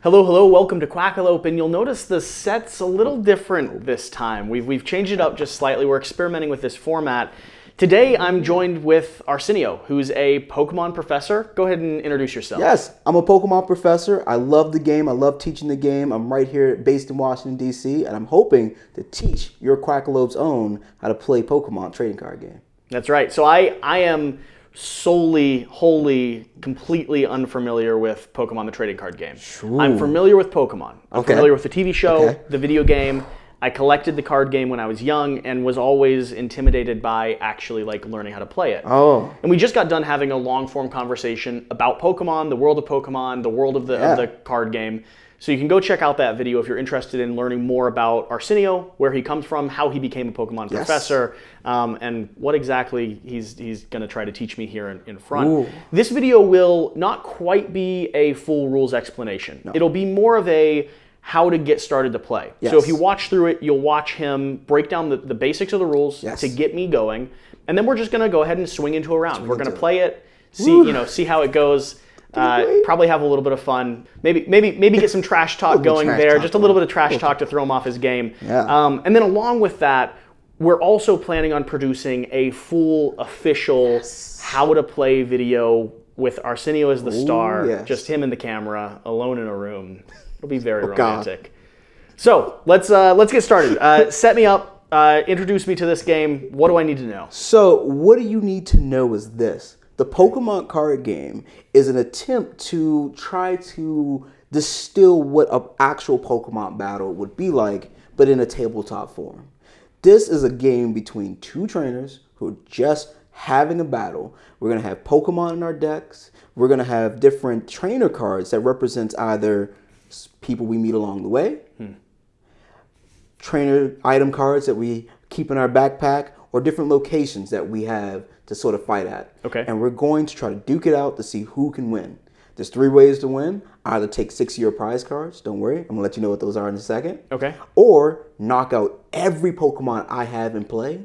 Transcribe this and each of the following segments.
Hello, hello, welcome to Quackalope, and you'll notice the set's a little different this time. We've changed it up just slightly. We're experimenting with this format. Today, I'm joined with Arsenio, who's a Pokemon professor. Go ahead and introduce yourself. Yes, I'm a Pokemon professor. I love the game. I love teaching the game. I'm right here based in Washington, D.C., and I'm hoping to teach your Quackalope's own how to play Pokemon trading card game. That's right. So I am solely, wholly, completely unfamiliar with Pokemon the trading card game. Sure. I'm familiar with Pokemon. I'm familiar with the TV show, the video game. I collected the card game when I was young and was always intimidated by actually learning how to play it. Oh. And we just got done having a long-form conversation about Pokemon, the world of Pokemon, the world of the card game. So you can go check out that video if you're interested in learning more about Arsenio, where he comes from, how he became a Pokemon professor, and what exactly he's going to try to teach me here in front. Ooh. This video will not quite be a full rules explanation. No. It'll be more of a how to get started to play. Yes. So if you watch through it, you'll watch him break down the basics of the rules to get me going, and then we're just going to go ahead and swing into a round. We're going to play it, see how it goes. Probably have a little bit of fun. Maybe get some trash talk going there. Just a little bit of trash talk to throw him off his game. Yeah. And then along with that, we're also planning on producing a full official how to play video with Arsenio as the star, just him and the camera, alone in a room. It'll be very romantic. God. So let's get started. Set me up. Introduce me to this game. What do I need to know? So what do you need to know is this. The Pokemon card game is an attempt to try to distill what an actual Pokemon battle would be like, but in a tabletop form. This is a game between two trainers who are just having a battle. We're going to have Pokemon in our decks. We're going to have different trainer cards that represents either people we meet along the way, trainer item cards that we keep in our backpack, or different locations that we have to sort of fight at. Okay. And we're going to try to duke it out to see who can win. There's 3 ways to win. Either take 6 of your prize cards. Don't worry. I'm going to let you know what those are in a second. Okay. Or knock out every Pokemon I have in play.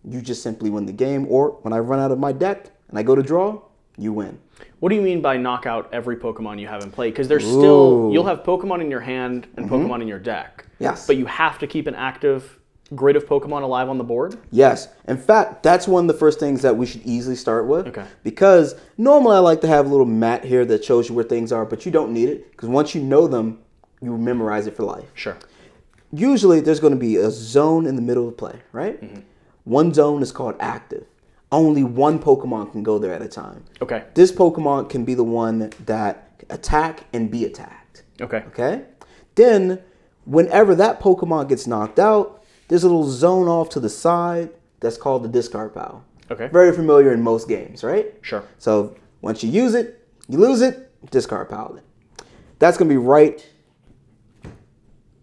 You just simply win the game. Or when I run out of my deck and I go to draw, you win. What do you mean by knock out every Pokemon you have in play? Because there's still, you'll have Pokemon in your hand and Pokemon in your deck. Yes. But you have to keep an active grid of Pokemon alive on the board? Yes. In fact, that's one of the first things that we should easily start with. Okay. Because normally I like to have a little mat here that shows you where things are, but you don't need it. Because once you know them, you memorize it for life. Sure. Usually there's going to be a zone in the middle of play, right? One zone is called active. Only one Pokemon can go there at a time. Okay. This Pokemon can be the one that attack and be attacked. Okay. Okay? Then, whenever that Pokemon gets knocked out, there's a little zone off to the side that's called the discard pile. Okay. Very familiar in most games, right? Sure. So once you use it, you lose it, discard pile it. That's going to be right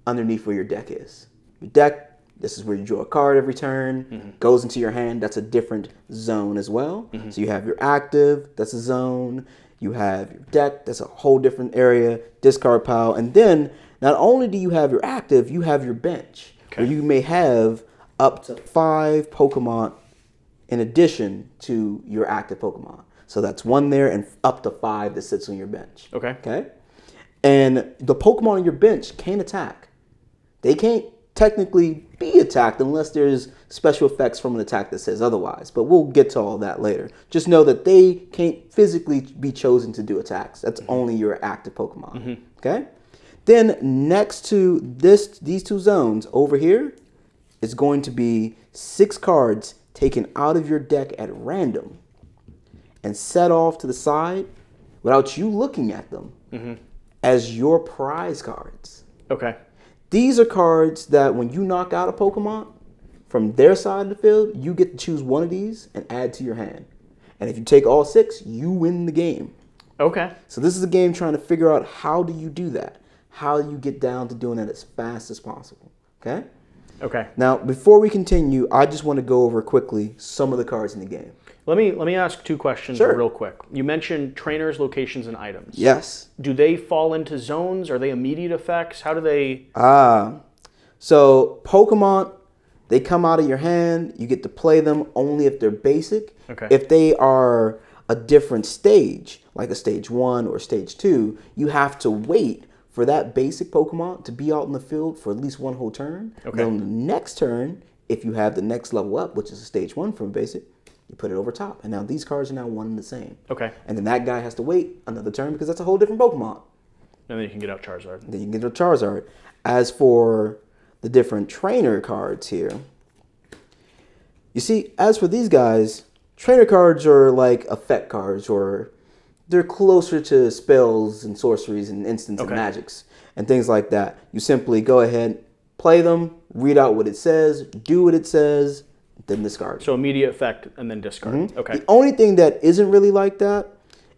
underneath where your deck is. Your deck, this is where you draw a card every turn, goes into your hand. That's a different zone as well. So you have your active, that's a zone. You have your deck, that's a whole different area, discard pile. And then not only do you have your active, you have your bench. Where you may have up to 5 Pokemon in addition to your active Pokemon. So that's 1 there and up to 5 that sits on your bench. Okay. Okay. And the Pokemon on your bench can't attack. They can't technically be attacked unless there's special effects from an attack that says otherwise. But we'll get to all that later. Just know that they can't physically be chosen to do attacks. That's only your active Pokemon. Okay. Then next to these 2 zones over here is going to be 6 cards taken out of your deck at random and set off to the side without you looking at them as your prize cards. Okay. These are cards that when you knock out a Pokemon from their side of the field, you get to choose one of these and add to your hand. And if you take all 6, you win the game. Okay. So this is a game trying to figure out how do you do that? How do you get down to doing that as fast as possible? Okay? Okay. Now, before we continue, I just want to go over quickly some of the cards in the game. Let me ask 2 questions real quick. You mentioned trainers, locations, and items. Yes. Do they fall into zones? Are they immediate effects? How do they... So Pokemon, they come out of your hand. You get to play them only if they're basic. Okay. If they are a different stage, like a stage 1 or stage 2, you have to wait for that basic Pokemon to be out in the field for at least one whole turn. Okay. Then on the next turn, if you have the next level up, which is a stage 1 from basic, you put it over top. And now these cards are now one and the same. Okay. And then that guy has to wait another turn because that's a whole different Pokemon. And then you can get out Charizard. Then you can get out Charizard. As for the different trainer cards here, you see, as for these guys, trainer cards are like effect cards, or they're closer to spells and sorceries and instants and magics and things like that. You simply go ahead, play them, read out what it says, do what it says, then discard. So immediate effect and then discard. Mm-hmm. Okay. The only thing that isn't really like that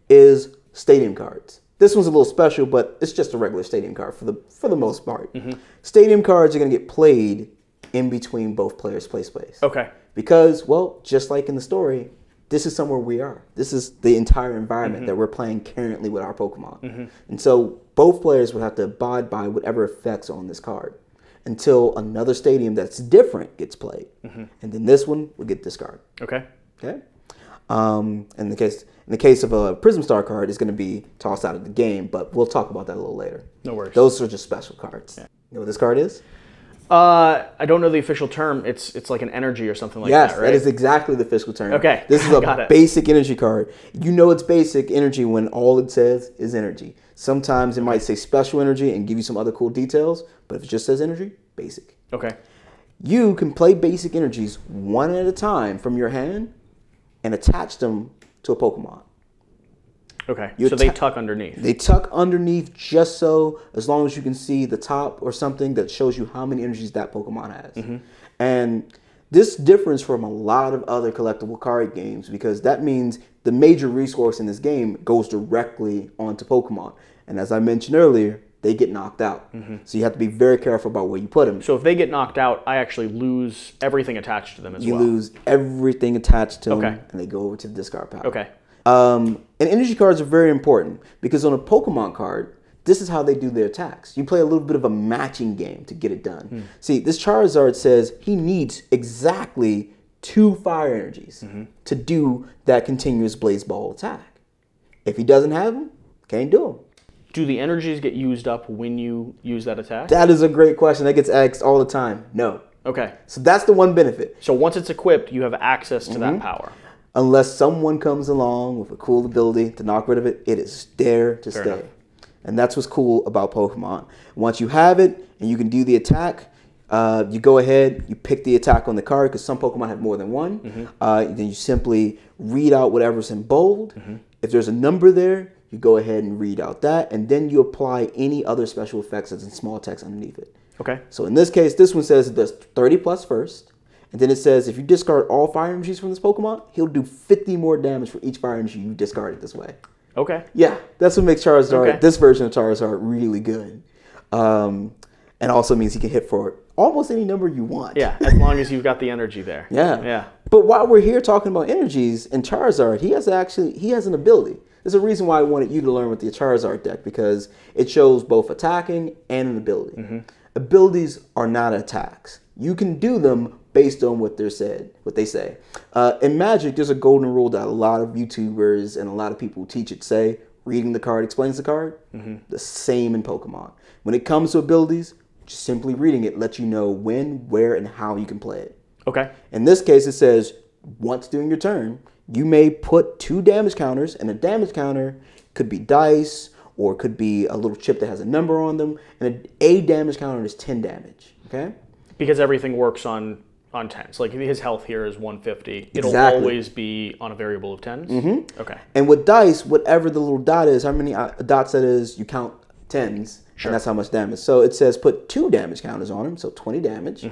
is stadium cards. This one's a little special, but it's just a regular stadium card for the most part. Mm-hmm. Stadium cards are going to get played in between both players' play space. Okay. Because, well, just like in the story, this is somewhere we are. This is the entire environment that we're playing currently with our Pokemon. And so both players would have to abide by whatever effects are on this card until another stadium that's different gets played. And then this one would get discarded. Okay. Okay. In the case of a Prism Star card, it's going to be tossed out of the game, but we'll talk about that a little later. No worries. Those are just special cards. Yeah. You know what this card is? I don't know the official term. It's like an energy or something like that, right? Yes, that is exactly the official term. Okay. This is a basic energy card. You know it's basic energy when all it says is energy. Sometimes it might say special energy and give you some other cool details, but if it just says energy, basic. Okay. You can play basic energies one at a time from your hand and attach them to a Pokemon. Okay, so they tuck underneath. They tuck underneath just so, as long as you can see the top or something that shows you how many energies that Pokemon has. And this differs from a lot of other collectible card games because that means the major resource in this game goes directly onto Pokemon. And as I mentioned earlier, they get knocked out. So you have to be very careful about where you put them. So if they get knocked out, I actually lose everything attached to them as well. You lose everything attached to them, and they go over to the discard pile. Okay. And energy cards are very important because on a Pokemon card, this is how they do their attacks. You play a little bit of a matching game to get it done. See, this Charizard says he needs exactly 2 fire energies to do that continuous Blaze Ball attack. If he doesn't have them, can't do them. Do the energies get used up when you use that attack? That is a great question. That gets asked all the time. No. Okay. So that's the one benefit. So once it's equipped, you have access to that power. Unless someone comes along with a cool ability to knock rid of it, it is there to stay. Enough. And that's what's cool about Pokemon. Once you have it and you can do the attack, you go ahead, you pick the attack on the card because some Pokemon have more than one. Then you simply read out whatever's in bold. If there's a number there, you go ahead and read out that, and then you apply any other special effects that's in small text underneath it. Okay. So in this case, this one says it does 30 plus first. And then it says if you discard all fire energies from this Pokemon, he'll do 50 more damage for each fire energy you discarded this way. Okay. Yeah, that's what makes Charizard, this version of Charizard, really good. And also means he can hit for almost any number you want. Yeah, as long as you've got the energy there. Yeah. But while we're here talking about energies and Charizard, he has an ability. There's a reason why I wanted you to learn with the Charizard deck because it shows both attacking and an ability. Abilities are not attacks. You can do them based on what they say. In Magic, there's a golden rule that a lot of YouTubers and a lot of people who teach it say, reading the card explains the card. The same in Pokemon. When it comes to abilities, just simply reading it lets you know when, where, and how you can play it. Okay. In this case, it says, once during your turn, you may put 2 damage counters, and a damage counter could be dice, or it could be a little chip that has a number on them, and a damage counter is 10 damage, okay? Because everything works on 10s. Like his health here is 150. It'll always be on a variable of 10s? Okay. And with dice, whatever the little dot is, how many dots that is, you count 10s, and that's how much damage. So it says put 2 damage counters on him, so 20 damage.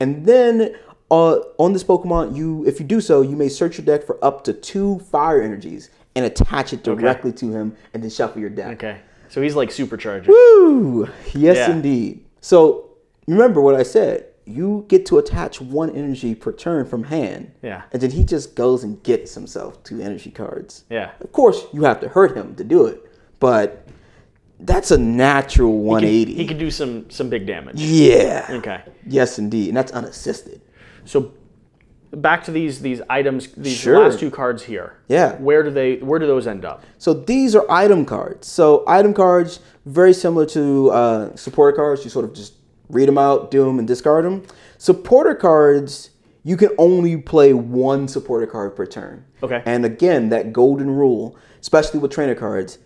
And then on this Pokemon, if you do so, you may search your deck for up to 2 fire energies and attach it directly to him and then shuffle your deck. Okay. So he's like supercharging. Woo! Yes, indeed. So remember what I said. You get to attach 1 energy per turn from hand. Yeah. And then he just goes and gets himself 2 energy cards. Yeah. Of course, you have to hurt him to do it, but that's a natural 180. He can do some big damage. Yeah. Okay. Yes, indeed. And that's unassisted. So back to these items, these last 2 cards here. Yeah. Where do those end up? So these are item cards. So item cards, very similar to supporter cards. You sort of just read them out, do them, and discard them. Supporter cards, you can only play one supporter card per turn. Okay. And again, that golden rule, especially with trainer cards,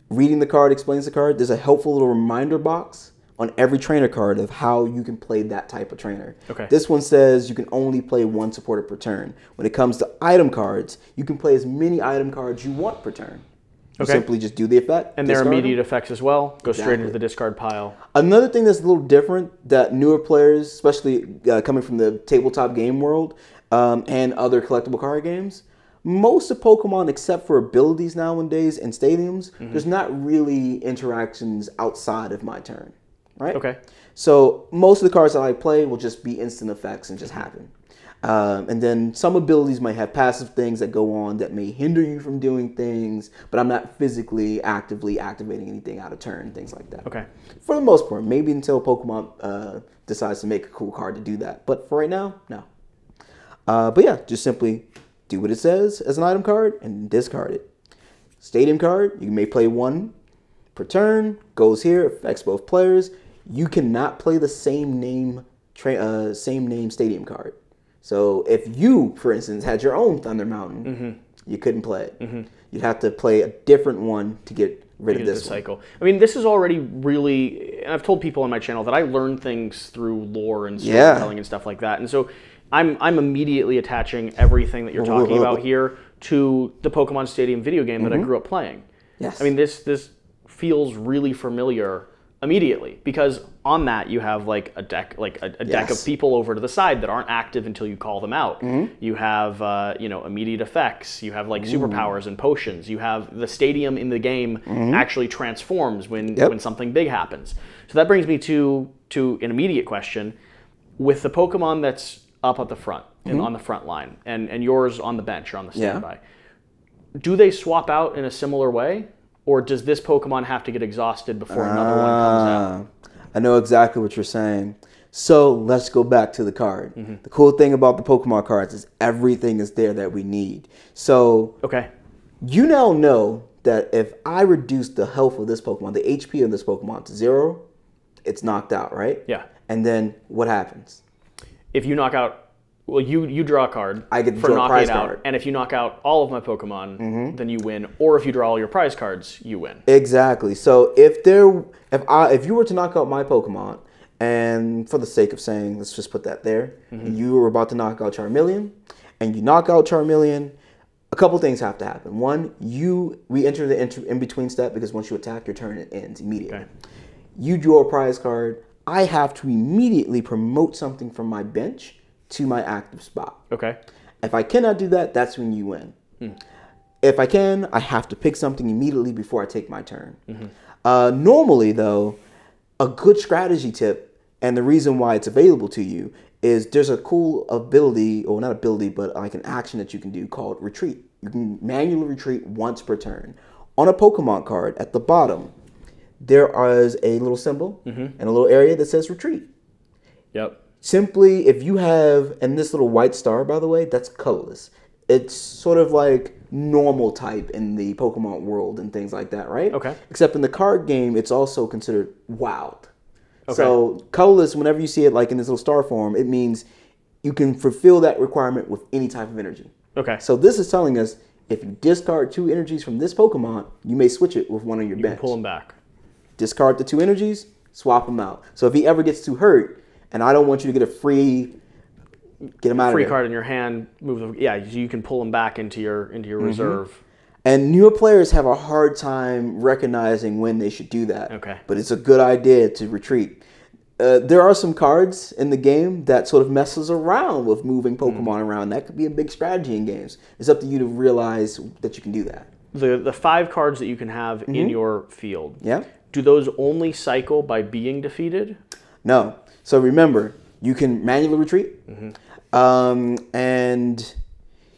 reading the card explains the card. There's a helpful little reminder box on every trainer card of how you can play that type of trainer. Okay. This one says you can only play one supporter per turn. When it comes to item cards, you can play as many item cards you want per turn. You simply just do the effect. And they're immediate effects as well. Go straight into the discard pile. Another thing that's a little different that newer players, especially coming from the tabletop game world and other collectible card games, most of Pokemon, except for abilities nowadays and stadiums, there's not really interactions outside of my turn, right? Okay. So most of the cards that I play will just be instant effects and just happen. And then some abilities might have passive things that go on that may hinder you from doing things, but I'm not physically actively activating anything out of turn, things like that. Okay. For the most part, maybe until Pokemon decides to make a cool card to do that. But for right now, no. But yeah, just simply do what it says as an item card and discard it. Stadium card, you may play one per turn, goes here, affects both players. You cannot play the same name stadium card. So if you, for instance, had your own Thunder Mountain, you couldn't play it. You'd have to play a different one to get rid of this cycle. I mean, this is already really, and I've told people on my channel that I learn things through lore and storytelling and stuff like that. And so I'm immediately attaching everything that you're talking about here to the Pokemon Stadium video game that I grew up playing. Yes. I mean, this feels really familiar immediately, because on that you have like a deck, deck of people over to the side that aren't active until you call them out. You have immediate effects. You have like superpowers and potions. You have the stadium in the game actually transforms when something big happens. So that brings me to an immediate question with the Pokemon that's up at the front and on the front line, and yours on the bench or on the standby. Do they swap out in a similar way? Or does this Pokemon have to get exhausted before another one comes out? I know exactly what you're saying. So let's go back to the card. The cool thing about the Pokemon cards is everything is there that we need. So you now know that if I reduce the health of this Pokemon, the HP of this Pokemon to 0, it's knocked out, right? Yeah. And then what happens? If you knock out, well, you draw a card. I get to draw a prize card. And if you knock out all of my Pokemon, then you win. Or if you draw all your prize cards, you win. Exactly. So if you were to knock out my Pokemon, and for the sake of saying, let's just put that there, you were about to knock out Charmeleon, and you knock out Charmeleon, a couple things have to happen. One, we enter the in-between step, because once you attack, your turn ends immediately. Okay. You draw a prize card. I have to immediately promote something from my bench to my active spot. Okay. If I cannot do that, that's when you win. If I can, I have to pick something immediately before I take my turn. Normally, though, a good strategy tip, and the reason why it's available to you, is there's a cool ability, or not ability, but like an action that you can do called retreat. You can manually retreat once per turn. On a Pokemon card, at the bottom, there is a little symbol and a little area that says retreat. Yep. Simply, if you have, and this little white star, by the way, that's colorless. It's sort of like normal type in the Pokemon world and things like that, right? Okay. Except in the card game, it's also considered wild. Okay. So colorless, whenever you see it like in this little star form, it means you can fulfill that requirement with any type of energy. Okay. So this is telling us if you discard 2 energies from this Pokemon, you may switch it with one of your bench. You can pull them back. Discard the 2 energies, swap them out. So if he ever gets too hurt, and I don't want you to get a free, get him out of there. Free card in your hand, move them. Yeah, you can pull them back into your reserve. And newer players have a hard time recognizing when they should do that. Okay. But it's a good idea to retreat. There are some cards in the game that sort of messes around with moving Pokemon around. That could be a big strategy in games. It's up to you to realize that you can do that. The 5 cards that you can have in your field. Yeah. Do those only cycle by being defeated? No. So remember, you can manually retreat, and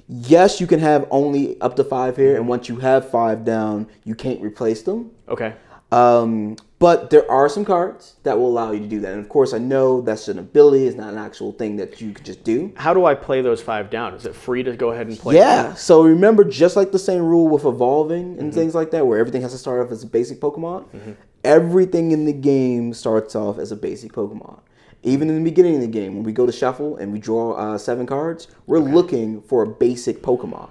yes, you can have only up to 5 here, and once you have 5 down, you can't replace them. Okay. But there are some cards that will allow you to do that, and of course, I know that's an ability; it's not an actual thing that you could just do. How do I play those 5 down? Is it free to go ahead and play? Yeah. Them? So remember, just like the same rule with evolving and things like that, where everything has to start off as a basic Pokemon. everything in the game starts off as a basic Pokemon. Even in the beginning of the game, when we go to shuffle and we draw 7 cards, we're looking for a basic Pokemon.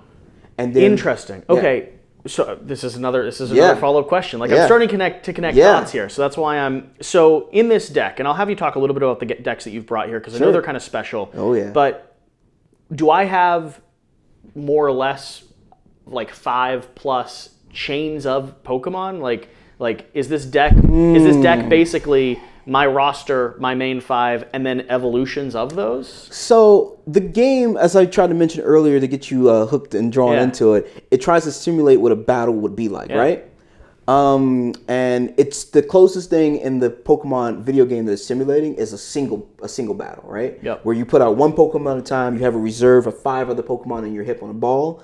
And then, interesting. Okay, so this is another follow-up question. Like I'm starting to connect dots here, so that's why I'm. So in this deck, and I'll have you talk a little bit about the decks that you've brought here because I know they're kind of special. Oh yeah. But do I have more or less like 5+ chains of Pokemon? Like is this deck basically my roster, my main 5, and then evolutions of those? So the game, as I tried to mention earlier to get you hooked and drawn into it, it tries to simulate what a battle would be like, right? And it's the closest thing in the Pokemon video game that is simulating is a single battle, right? Yep. Where you put out 1 Pokemon at a time, you have a reserve of 5 other Pokemon in your hip on a ball.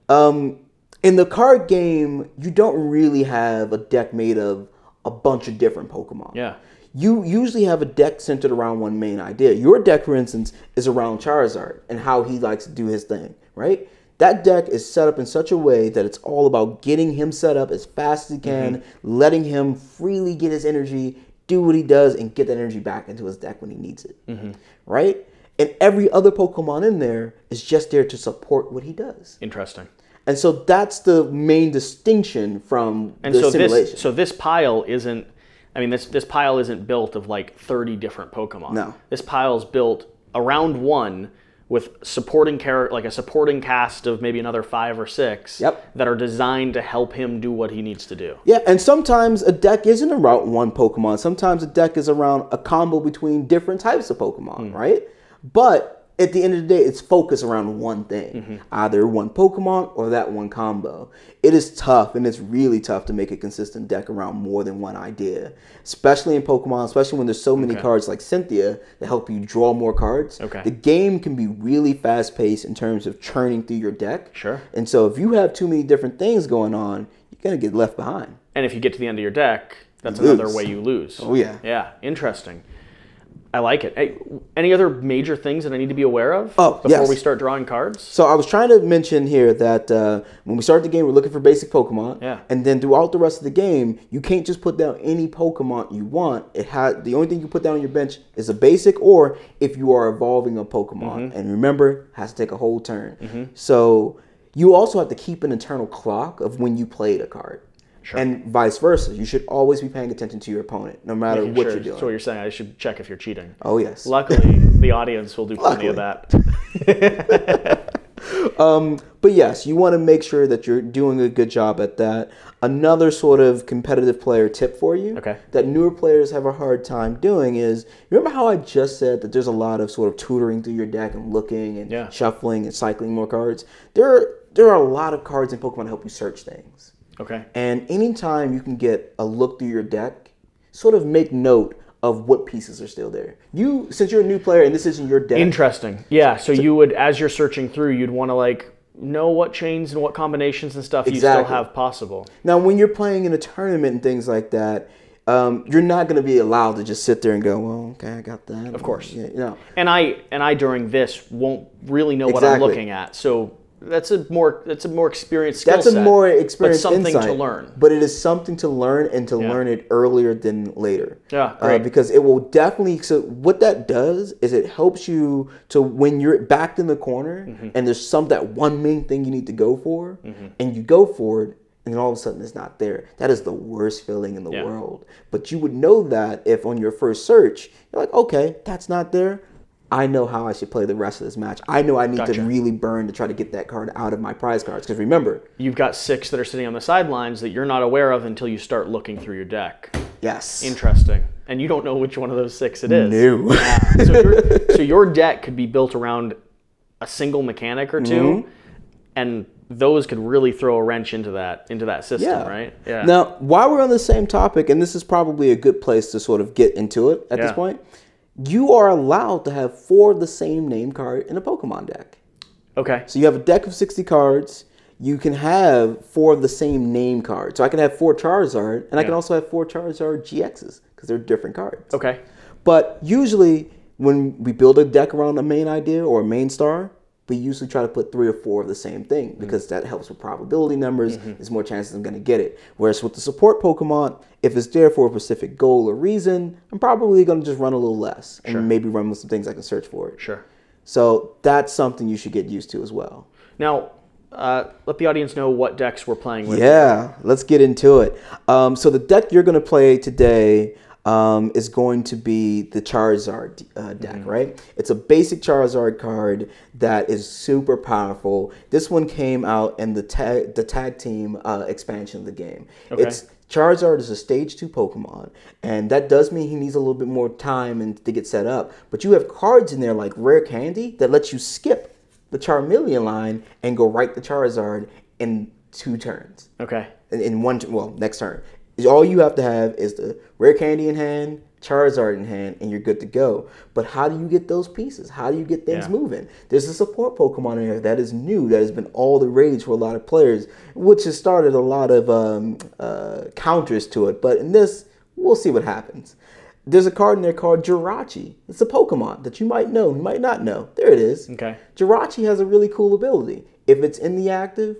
In the card game, you don't really have a deck made of a bunch of different Pokemon. Yeah. You usually have a deck centered around one main idea. Your deck, for instance, is around Charizard and how he likes to do his thing, right? That deck is set up in such a way that it's all about getting him set up as fast as he can, letting him freely get his energy, do what he does, and get that energy back into his deck when he needs it, right? And every other Pokemon in there is just there to support what he does. Interesting. And so that's the main distinction from the simulation. So this pile isn't, I mean, this pile isn't built of like 30 different Pokemon. No. This pile is built around one with supporting like a supporting cast of maybe another 5 or 6 that are designed to help him do what he needs to do. Yeah, and sometimes a deck isn't around one Pokemon. Sometimes a deck is around a combo between different types of Pokemon, right? But at the end of the day, it's focused around one thing, either one Pokemon or that one combo. It is tough, and it's really tough to make a consistent deck around more than one idea, especially in Pokemon, especially when there's so many cards like Cynthia that help you draw more cards. The game can be really fast-paced in terms of churning through your deck. Sure. And so if you have too many different things going on, you're going to get left behind. And if you get to the end of your deck, that's another way you lose. Oh, yeah. Yeah, interesting. I like it. Hey, any other major things that I need to be aware of before we start drawing cards? So I was trying to mention here that when we start the game, we're looking for basic Pokemon. Yeah. And then throughout the rest of the game, you can't just put down any Pokemon you want. The only thing you put down on your bench is a basic, or if you are evolving a Pokemon. And remember, it has to take a whole turn. So you also have to keep an internal clock of when you played a card. Sure. And vice versa. You should always be paying attention to your opponent, no matter what you're doing. So what you're saying, I should check if you're cheating. Oh, yes. Luckily, the audience will do plenty of that. But yes, you want to make sure that you're doing a good job at that. Another sort of competitive player tip for you that newer players have a hard time doing is, remember how I just said that there's a lot of sort of tutoring through your deck and looking and shuffling and cycling more cards? There are a lot of cards in Pokemon to help you search things. And anytime you can get a look through your deck, sort of make note of what pieces are still there. Since you're a new player and this isn't your deck. Interesting. Yeah, so you would, as you're searching through, you'd want to like know what chains and what combinations and stuff you still have possible. Now, when you're playing in a tournament and things like that, you're not going to be allowed to just sit there and go, well, okay, I got that. Of course. Yeah, you know. And I during this won't really know what I'm looking at. So that's a more experienced skill set. That's a more experienced but something insight, to learn. But it is something to learn, and to learn it earlier than later. Yeah, great. Because it will definitely. So what that does is it helps you to, when you're backed in the corner and there's that one main thing you need to go for, and you go for it, and then all of a sudden it's not there. That is the worst feeling in the world. But you would know that if on your first search you're like, okay, that's not there. I know how I should play the rest of this match. I know I need to really burn to try to get that card out of my prize cards. Because remember, you've got 6 that are sitting on the sidelines that you're not aware of until you start looking through your deck. Yes. Interesting. And you don't know which one of those 6 it is. No. So your deck could be built around a single mechanic or two, and those could really throw a wrench into that system, right? Yeah. Now, while we're on the same topic, and this is probably a good place to sort of get into it at this point, you are allowed to have 4 of the same name card in a Pokemon deck. Okay. So you have a deck of 60 cards. You can have 4 of the same name cards. So I can have 4 Charizard, and I can also have 4 Charizard GXs because they're different cards. Okay. But usually when we build a deck around a main idea or a main star, we usually try to put 3 or 4 of the same thing because that helps with probability numbers. There's more chances I'm going to get it. Whereas with the support Pokemon, if it's there for a specific goal or reason, I'm probably going to just run a little less and maybe run with some things I can search for it. Sure. So that's something you should get used to as well. Now, let the audience know what decks we're playing with. Yeah, let's get into it. So the deck you're going to play today is going to be the Charizard deck, right? It's a basic Charizard card that is super powerful. This one came out in the tag team expansion of the game. Okay. Charizard is a stage 2 Pokemon, and that does mean he needs a little bit more time to get set up. But you have cards in there like Rare Candy that lets you skip the Charmeleon line and go right to Charizard in 2 turns. Okay. In one, well, next turn. All you have to have is the Rare Candy in hand, Charizard in hand, and you're good to go. But how do you get those pieces? How do you get things moving? There's a support Pokemon in here that is new, that has been all the rage for a lot of players, which has started a lot of counters to it. But in this, we'll see what happens. There's a card in there called Jirachi. It's a Pokemon that you might know, you might not know. There it is. Okay. Jirachi has a really cool ability. If it's in the active,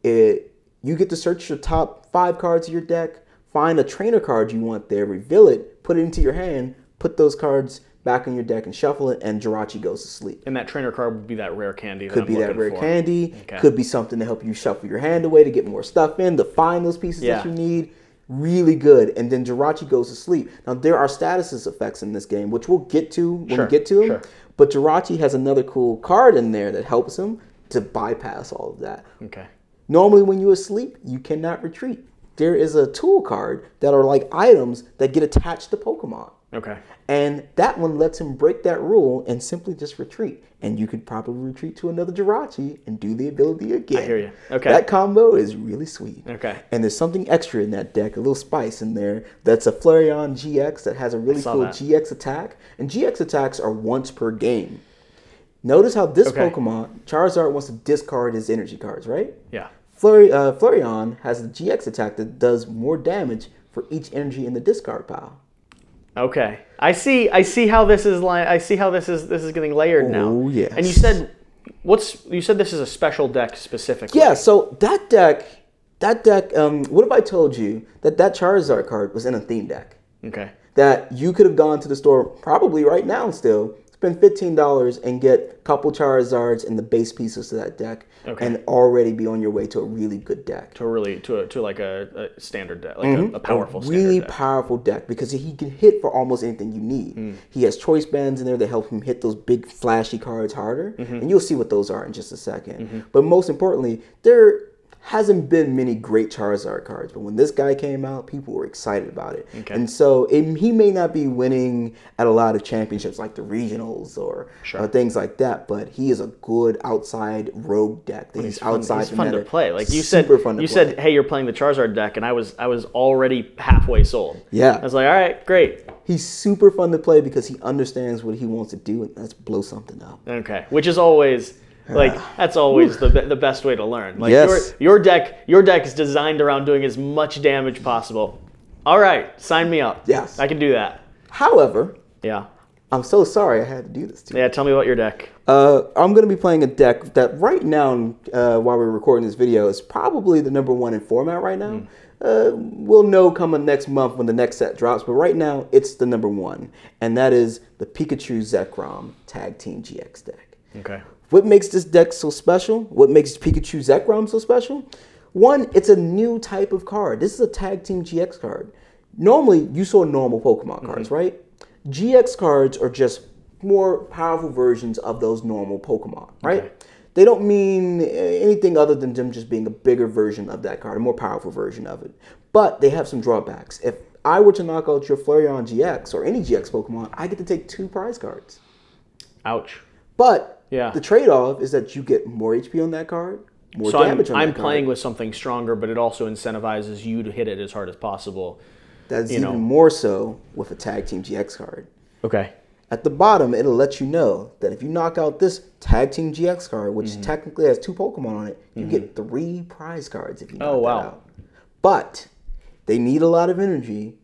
you get to search your top 5 cards of your deck, find a trainer card you want there, reveal it, put it into your hand, put those cards back in your deck and shuffle it, and Jirachi goes to sleep. And that trainer card would be that Rare Candy. Could be that Rare Candy. Could be something to help you shuffle your hand away to get more stuff in, to find those pieces that you need. Really good. And then Jirachi goes to sleep. Now, there are status effects in this game, which we'll get to when we get to them. But Jirachi has another cool card in there that helps him to bypass all of that. Okay. Normally, when you're asleep, you cannot retreat. There is a tool card that are like items that get attached to Pokemon. Okay. And that one lets him break that rule and simply just retreat. And you could probably retreat to another Jirachi and do the ability again. I hear you. Okay. That combo is really sweet. Okay. And there's something extra in that deck, a little spice in there. That's a Flareon GX that has a really cool GX attack. And GX attacks are once per game. Notice how this Pokemon, Charizard, wants to discard his energy cards, right? Yeah. Flareon has a GX attack that does more damage for each energy in the discard pile. Okay, I see how this is this is getting layered now. Oh yes. And you said this is a special deck specifically. Yeah. So that deck. What if I told you that Charizard card was in a theme deck? Okay. That you could have gone to the store probably right now still. Spend $15 and get a couple Charizards and the base pieces to that deck, and already be on your way to a really good deck. To like a standard deck, like a powerful standard really deck. Powerful deck because he can hit for almost anything you need. He has choice bands in there that help him hit those big flashy cards harder, and you'll see what those are in just a second. But most importantly, there hasn't been many great Charizard cards, but when this guy came out, people were excited about it. And so he may not be winning at a lot of championships like the regionals or things like that, but he is a good outside rogue deck. He's outside he's fun meta. to play. Like you Super said, hey, you're playing the Charizard deck, and I was already halfway sold. Yeah. I was like, all right, great. He's super fun to play because he understands what he wants to do, and that's blow something up. Okay, which is always. Like that's always the best way to learn. Like yes. your deck is designed around doing as much damage possible. All right, sign me up. Yes, I can do that. However, yeah, I'm so sorry I had to do this to you. Yeah, tell me about your deck. I'm going to be playing a deck that right now, while we're recording this video, is probably the #1 in format right now. We'll know coming next month when the next set drops, but right now it's the #1, and that is the Pikachu Zekrom Tag Team GX deck. Okay. What makes this deck so special? What makes Pikachu Zekrom so special? One, it's a new type of card. This is a Tag Team GX card. Normally, you saw normal Pokemon cards, right? GX cards are just more powerful versions of those normal Pokemon, right? Okay. They don't mean anything other than them just being a bigger version of that card, a more powerful version of it. But they have some drawbacks. If I were to knock out your Flareon GX or any GX Pokemon, I get to take 2 prize cards. Ouch. But the trade-off is that you get more HP on that card, more damage on that card. I'm playing with something stronger, but it also incentivizes you to hit it as hard as possible. That's even more so with a Tag Team GX card. Okay. At the bottom, it'll let you know that if you knock out this Tag Team GX card, which technically has 2 Pokemon on it, you get 3 prize cards if you knock that out. But they need a lot of energy,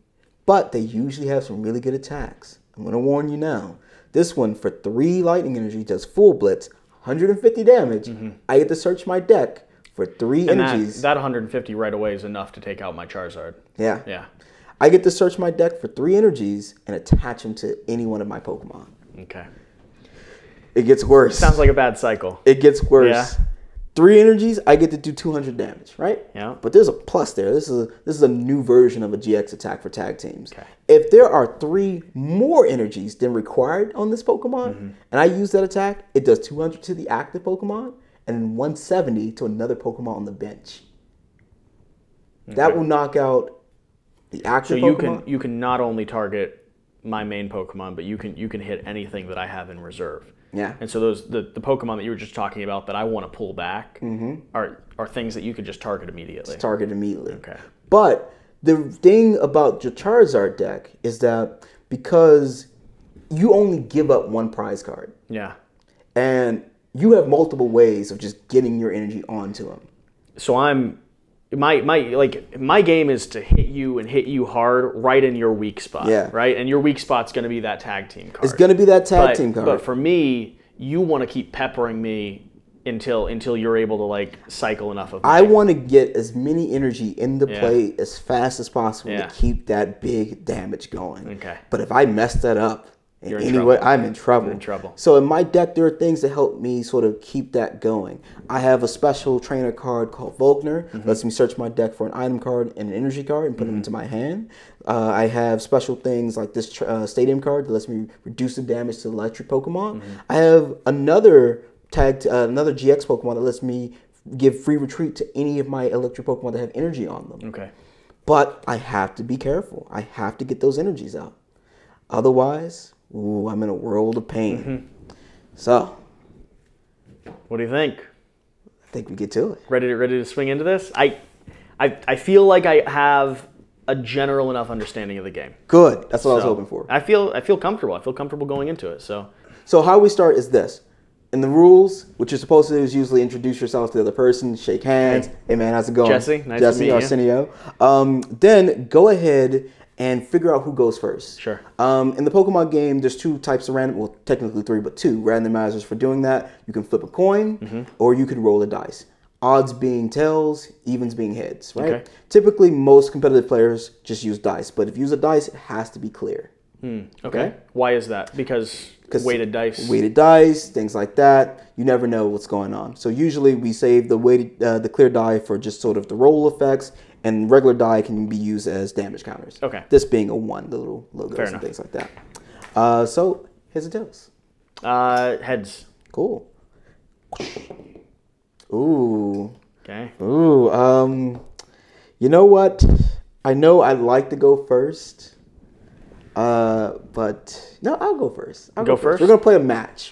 but they usually have some really good attacks. I'm going to warn you now. This one, for 3 lightning energy, does full blitz, 150 damage, I get to search my deck for 3 energies. That 150 right away is enough to take out my Charizard. Yeah. Yeah. I get to search my deck for 3 energies and attach them to any one of my Pokemon. Okay. It gets worse. Sounds like a bad cycle. It gets worse. Yeah. 3 energies, I get to do 200 damage, right? Yeah. But there's a plus there. This is a new version of a GX attack for tag teams. Okay. If there are 3 more energies than required on this Pokemon, and I use that attack, it does 200 to the active Pokemon and then 170 to another Pokemon on the bench. Okay. That will knock out the active Pokemon. So you can not only target my main Pokemon, but you can hit anything that I have in reserve. Yeah. And so the Pokemon that you were just talking about that I want to pull back are things that you could just target immediately. Just target immediately. Okay. But the thing about your Charizard deck is that because you only give up 1 prize card. Yeah. And you have multiple ways of just getting your energy onto them. So my game is to hit you and hit you hard right in your weak spot. Yeah. Right? And your weak spot's going to be that tag team card. It's going to be that tag team card. But for me, you want to keep peppering me until you're able to like cycle enough of I want to get as many energy in the play as fast as possible to keep that big damage going. Okay. But if I mess that up You're in any way, I'm in trouble. You're in trouble. So in my deck, there are things that help me sort of keep that going. I have a special trainer card called Volkner. Lets me search my deck for an item card and an energy card and put them into my hand. I have special things like this stadium card that lets me reduce the damage to electric Pokemon. I have another GX Pokemon that lets me give free retreat to any of my electric Pokemon that have energy on them. Okay. But I have to be careful. I have to get those energies out. Otherwise, ooh, I'm in a world of pain. So, what do you think? I think we get to it. Ready to swing into this? I feel like I have a general enough understanding of the game. Good. That's what I was hoping for. I feel comfortable. I feel comfortable going into it. So how we start is this. In the rules, what you're supposed to do is usually introduce yourself to the other person, shake hands. Hey man, how's it going? Jesse, nice to meet you. Arsenio. Then go ahead and figure out who goes first. Sure. In the Pokemon game, there's 2 types of random, well, technically 3, but 2 randomizers for doing that. You can flip a coin, or you can roll a dice. Odds being tails, evens being heads, right? Okay. Typically, most competitive players just use dice, but if you use a dice, it has to be clear. Okay. Why is that? Because weighted dice. Weighted dice, things like that. You never know what's going on. So usually we save the clear die for just sort of the roll effects, and regular die can be used as damage counters. Okay. This being a 1, the little logos and things like that. So heads or tails? Heads. Cool. Ooh. Okay. Ooh. You know what? I know I'd like to go first. But no, I'll go first. I'll go first. We're gonna play a match.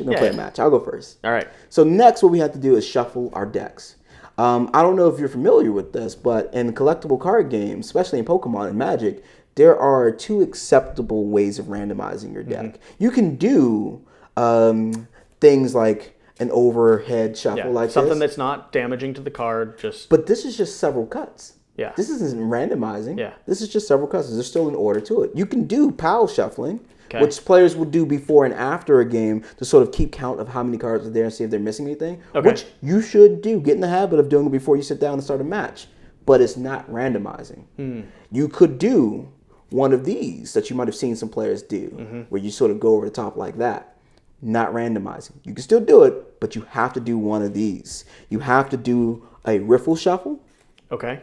I'll go first. All right. So next, what we have to do is shuffle our decks. I don't know if you're familiar with this, but in collectible card games, especially in Pokemon and Magic, there are 2 acceptable ways of randomizing your deck. You can do things like an overhead shuffle like something that's not damaging to the card. But this is just several cuts. Yeah. This isn't randomizing. Yeah. This is just several cuts. There's still an order to it. You can do pile shuffling, which players will do before and after a game to sort of keep count of how many cards are there and see if they're missing anything, which you should do. Get in the habit of doing it before you sit down and start a match. But it's not randomizing. You could do one of these that you might have seen some players do, where you sort of go over the top like that. Not randomizing. You can still do it, but you have to do one of these. You have to do a riffle shuffle. Okay.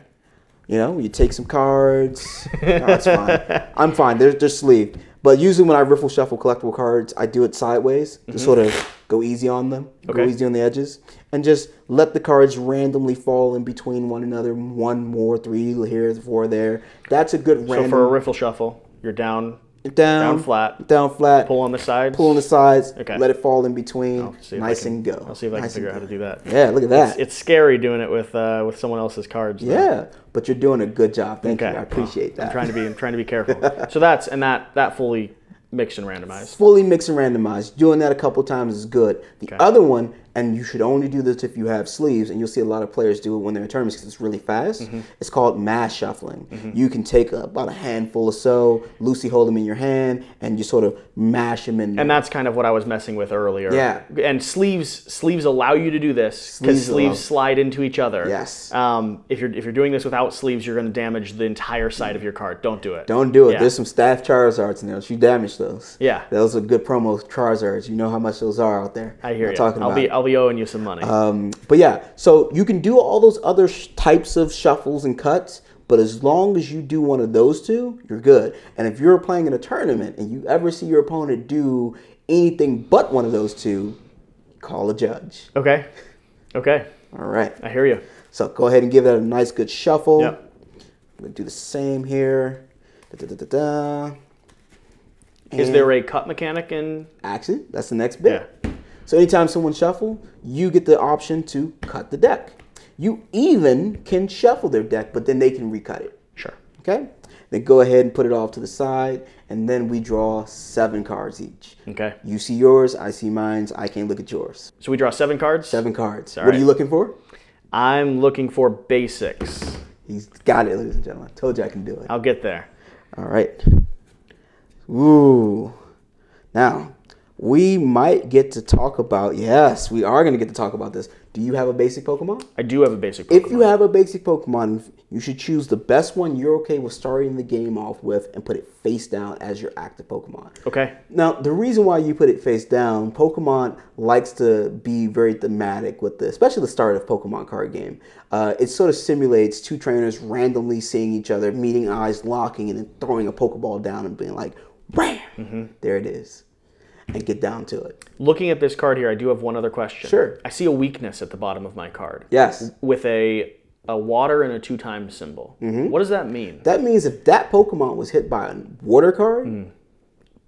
You know, you take some cards. No, that's fine. I'm fine. They're sleeved. But usually when I riffle shuffle collectible cards, I do it sideways to sort of go easy on them, go easy on the edges, and just let the cards randomly fall in between one another. 1 more, 3 here, 4 there. That's a good random. So for a riffle shuffle, you're down flat. Down flat. Pull on the sides. Pull on the sides. Okay. Let it fall in between. Nice and go. I'll see if I can figure out how to do that. Yeah, look at that. It's scary doing it with someone else's cards. Though. Yeah, but you're doing a good job. Thank you. I appreciate that. I'm trying to be careful. So that fully mixed and randomized. Fully mixed and randomized. Doing that a couple times is good. The other one, and you should only do this if you have sleeves, and you'll see a lot of players do it when they're in tournaments because it's really fast. It's called mass shuffling. You can take about a handful or so, loosely hold them in your hand, and you sort of mash them in there. And that's kind of what I was messing with earlier. Yeah. And sleeves allow you to do this because sleeves slide into each other. Yes. If you're doing this without sleeves, you're going to damage the entire side of your card. Don't do it. Don't do it. Yeah. There's some staff Charizards in there. You damage those. Yeah. Those are good promo Charizards. You know how much those are out there. I hear you. I'll be owing you some money. But yeah, so you can do all those other types of shuffles and cuts, but as long as you do one of those two, you're good. And if you're playing in a tournament and you ever see your opponent do anything but one of those two, call a judge. Okay. Okay. All right. I hear you. So go ahead and give that a nice good shuffle. Yep. I'm going to do the same here. Is there a cut mechanic in? Actually, that's the next bit. Yeah. So anytime someone shuffle, you get the option to cut the deck. You even can shuffle their deck, but then they can recut it. Sure. Okay? Then go ahead and put it off to the side, and then we draw 7 cards each. Okay. You see yours, I see mine, I can't look at yours. So we draw 7 cards? 7 cards. All what right. are you looking for? I'm looking for basics. He's got it, ladies and gentlemen. I told you I can do it. I'll get there. All right. Ooh. Now, we might get to talk about, yes, we are going to get to talk about this. Do you have a basic Pokemon? I do have a basic Pokemon. If you have a basic Pokemon, you should choose the best one you're okay with starting the game off with and put it face down as your active Pokemon. Okay. Now, the reason why you put it face down, Pokemon likes to be very thematic with this, especially the start of Pokemon card game. It sort of simulates 2 trainers randomly seeing each other, meeting eyes, locking, and then throwing a Pokeball down and being like, bam, there it is. And get down to it. Looking at this card here, I do have one other question. Sure. I see a weakness at the bottom of my card. Yes. With a water and a 2x symbol. What does that mean? That means if that Pokemon was hit by a water card,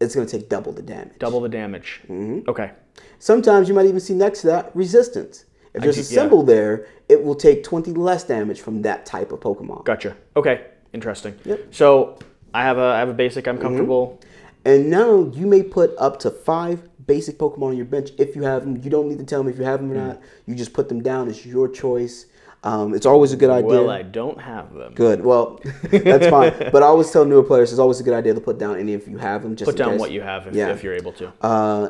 it's going to take double the damage. Double the damage. Okay. Sometimes you might even see next to that resistance. If there's a symbol there, it will take 20 less damage from that type of Pokemon. Gotcha. Okay. Interesting. Yep. So I have a basic. I'm comfortable. And now you may put up to 5 basic Pokemon on your bench if you have them. You don't need to tell me if you have them or not. You just put them down. It's your choice. It's always a good idea. Well, I don't have them. Good. Well, that's fine. But I always tell newer players it's always a good idea to put down any if you have them. Just put down what you have if you're able to.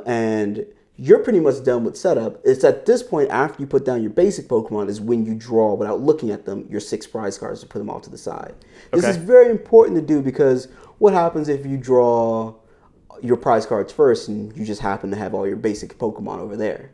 And you're pretty much done with setup. It's at this point after you put down your basic Pokemon is when you draw, without looking at them, your 6 prize cards to put them off to the side. This is very important to do because what happens if you draw your prize cards first and you just happen to have all your basic Pokemon over there?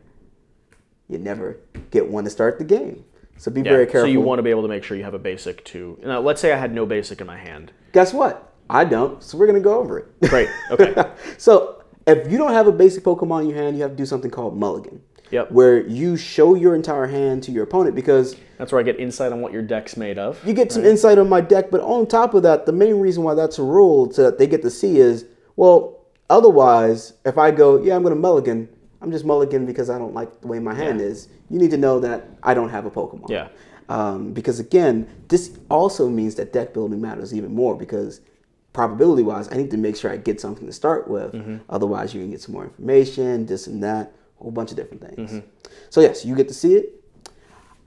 You never get one to start the game. So be very careful. So you want to be able to make sure you have a basic too. Now, let's say I had no basic in my hand. Guess what? I don't. So we're going to go over it. Great. Okay. So if you don't have a basic Pokemon in your hand, you have to do something called mulligan. Yep. Where you show your entire hand to your opponent because... That's where I get insight on what your deck's made of. You get some insight on my deck, but on top of that, the main reason why that's a rule so that they get to see is, well, otherwise, if I go, yeah, I'm going to mulligan, I'm just mulligan because I don't like the way my hand is. You need to know that I don't have a Pokemon. Yeah. Because again, this also means that deck building matters even more because probability-wise, I need to make sure I get something to start with. Otherwise, you can get some more information, this and that, a whole bunch of different things. So yes, you get to see it.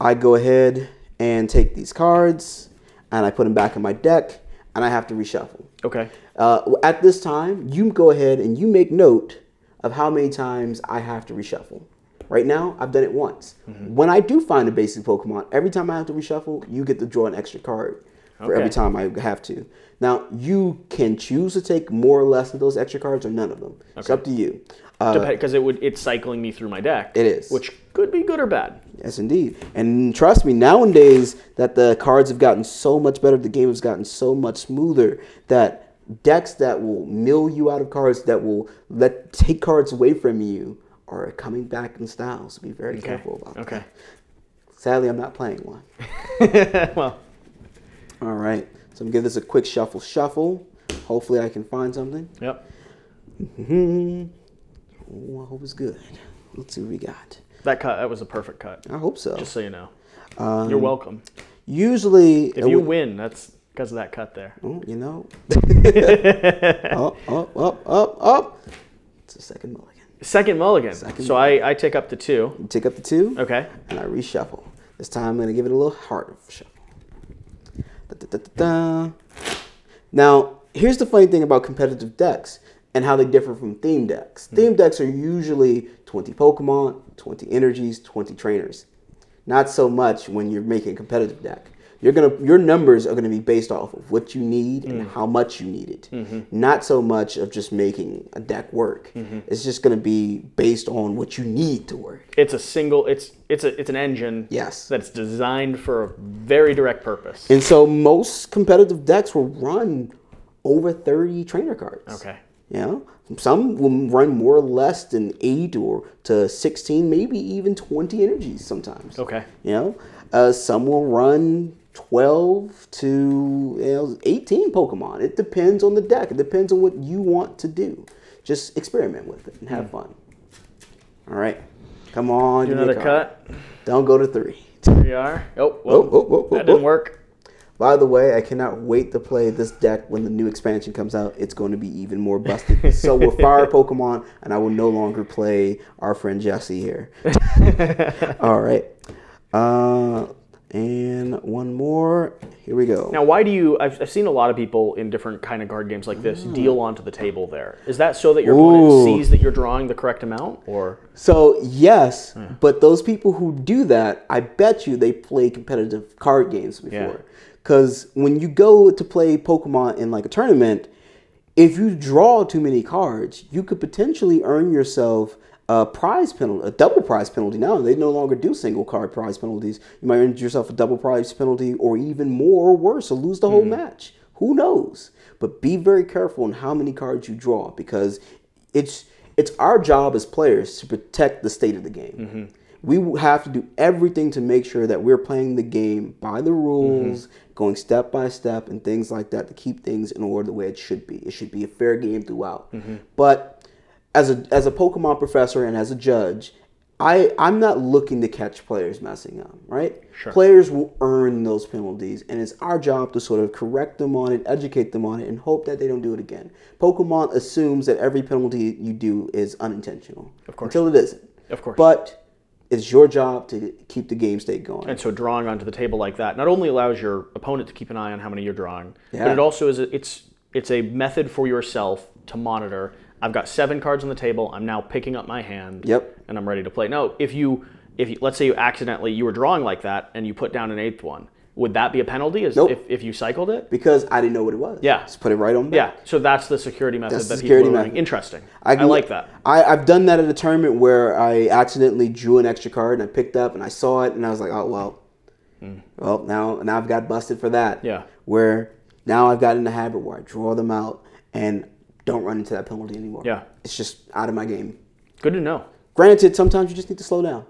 I go ahead and take these cards and I put them back in my deck and I have to reshuffle. Okay. At this time, you go ahead and you make note of how many times I have to reshuffle. Right now, I've done it once. When I do find a basic Pokemon, every time I have to reshuffle, you get to draw an extra card for every time I have to. Now, you can choose to take more or less of those extra cards or none of them. It's up to you. Because it's cycling me through my deck. It is. Which could be good or bad. Yes, indeed. And trust me, nowadays that the cards have gotten so much better, the game has gotten so much smoother that decks that will mill you out of cards, that will take cards away from you, are coming back in style. So be very careful about that. Sadly, I'm not playing one. Well. All right. So I'm going to give this a quick shuffle. Hopefully I can find something. Yep. Oh, I hope it's good. Let's see what we got. That was a perfect cut. I hope so. Just so you know. You're welcome. Usually... If you win, that's because of that cut there. Oh, you know. Up. It's a second mulligan. Second mulligan. So I take up to 2. You take up to 2. Okay. And I reshuffle. This time I'm going to give it a little harder shuffle. Now, here's the funny thing about competitive decks and how they differ from theme decks. Theme decks are usually 20 Pokemon, 20 energies, 20 trainers. Not so much when you're making a competitive deck. Your numbers are gonna be based off of what you need and how much you need it. Not so much of just making a deck work. It's just gonna be based on what you need to work. It's a single. It's an engine. Yes. That's designed for a very direct purpose. And so most competitive decks will run over 30 trainer cards. Okay. You know, some will run more or less than 8 or to 16, maybe even 20 energies sometimes. Okay. You know, some will run 12 to 18 Pokemon. It depends on the deck. It depends on what you want to do. Just experiment with it and have fun. All right. Come on. Do another cut. Don't go to 3. Here we are. Oh, that didn't work. By the way, I cannot wait to play this deck when the new expansion comes out. It's going to be even more busted. So will fire Pokemon, and I will no longer play our friend Jesse here. All right. And one more. Here we go. Now, why do you... I've seen a lot of people in different kind of card games like this deal onto the table there. Is that so that your opponent sees that you're drawing the correct amount? Or So, yes, but those people who do that, I bet you they play competitive card games before. Because when you go to play Pokemon in like a tournament, if you draw too many cards, you could potentially earn yourself a prize penalty, a double prize penalty. Now they no longer do single card prize penalties. You might earn yourself a double prize penalty, or even more or worse, or lose the whole match. Who knows? But be very careful on how many cards you draw, because it's our job as players to protect the state of the game. We have to do everything to make sure that we're playing the game by the rules, going step by step and things like that to keep things in order the way it should be. It should be a fair game throughout. But as a Pokemon professor and as a judge, I'm not looking to catch players messing up, right? Sure. Players will earn those penalties, and it's our job to sort of correct them on it, educate them on it, and hope that they don't do it again. Pokemon assumes that every penalty you do is unintentional. Of course. Until it isn't. Of course. But it's your job to keep the game state going. And so drawing onto the table like that not only allows your opponent to keep an eye on how many you're drawing, but it also is it's a method for yourself to monitor. I've got 7 cards on the table. I'm now picking up my hand. And I'm ready to play. Now, if you let's say you were drawing like that and you put down an 8th one, would that be a penalty? If you cycled it? Because I didn't know what it was. Yeah. Just put it right on back. Yeah. So that's the security method that people are learning. Interesting. I like that. I've done that at a tournament where I accidentally drew an extra card and I picked up and I saw it and I was like, oh, well, now I've got busted for that. Yeah. Where now I've got in the habit where I draw them out and don't run into that penalty anymore. Yeah. It's just out of my game. Good to know. Granted, sometimes you just need to slow down.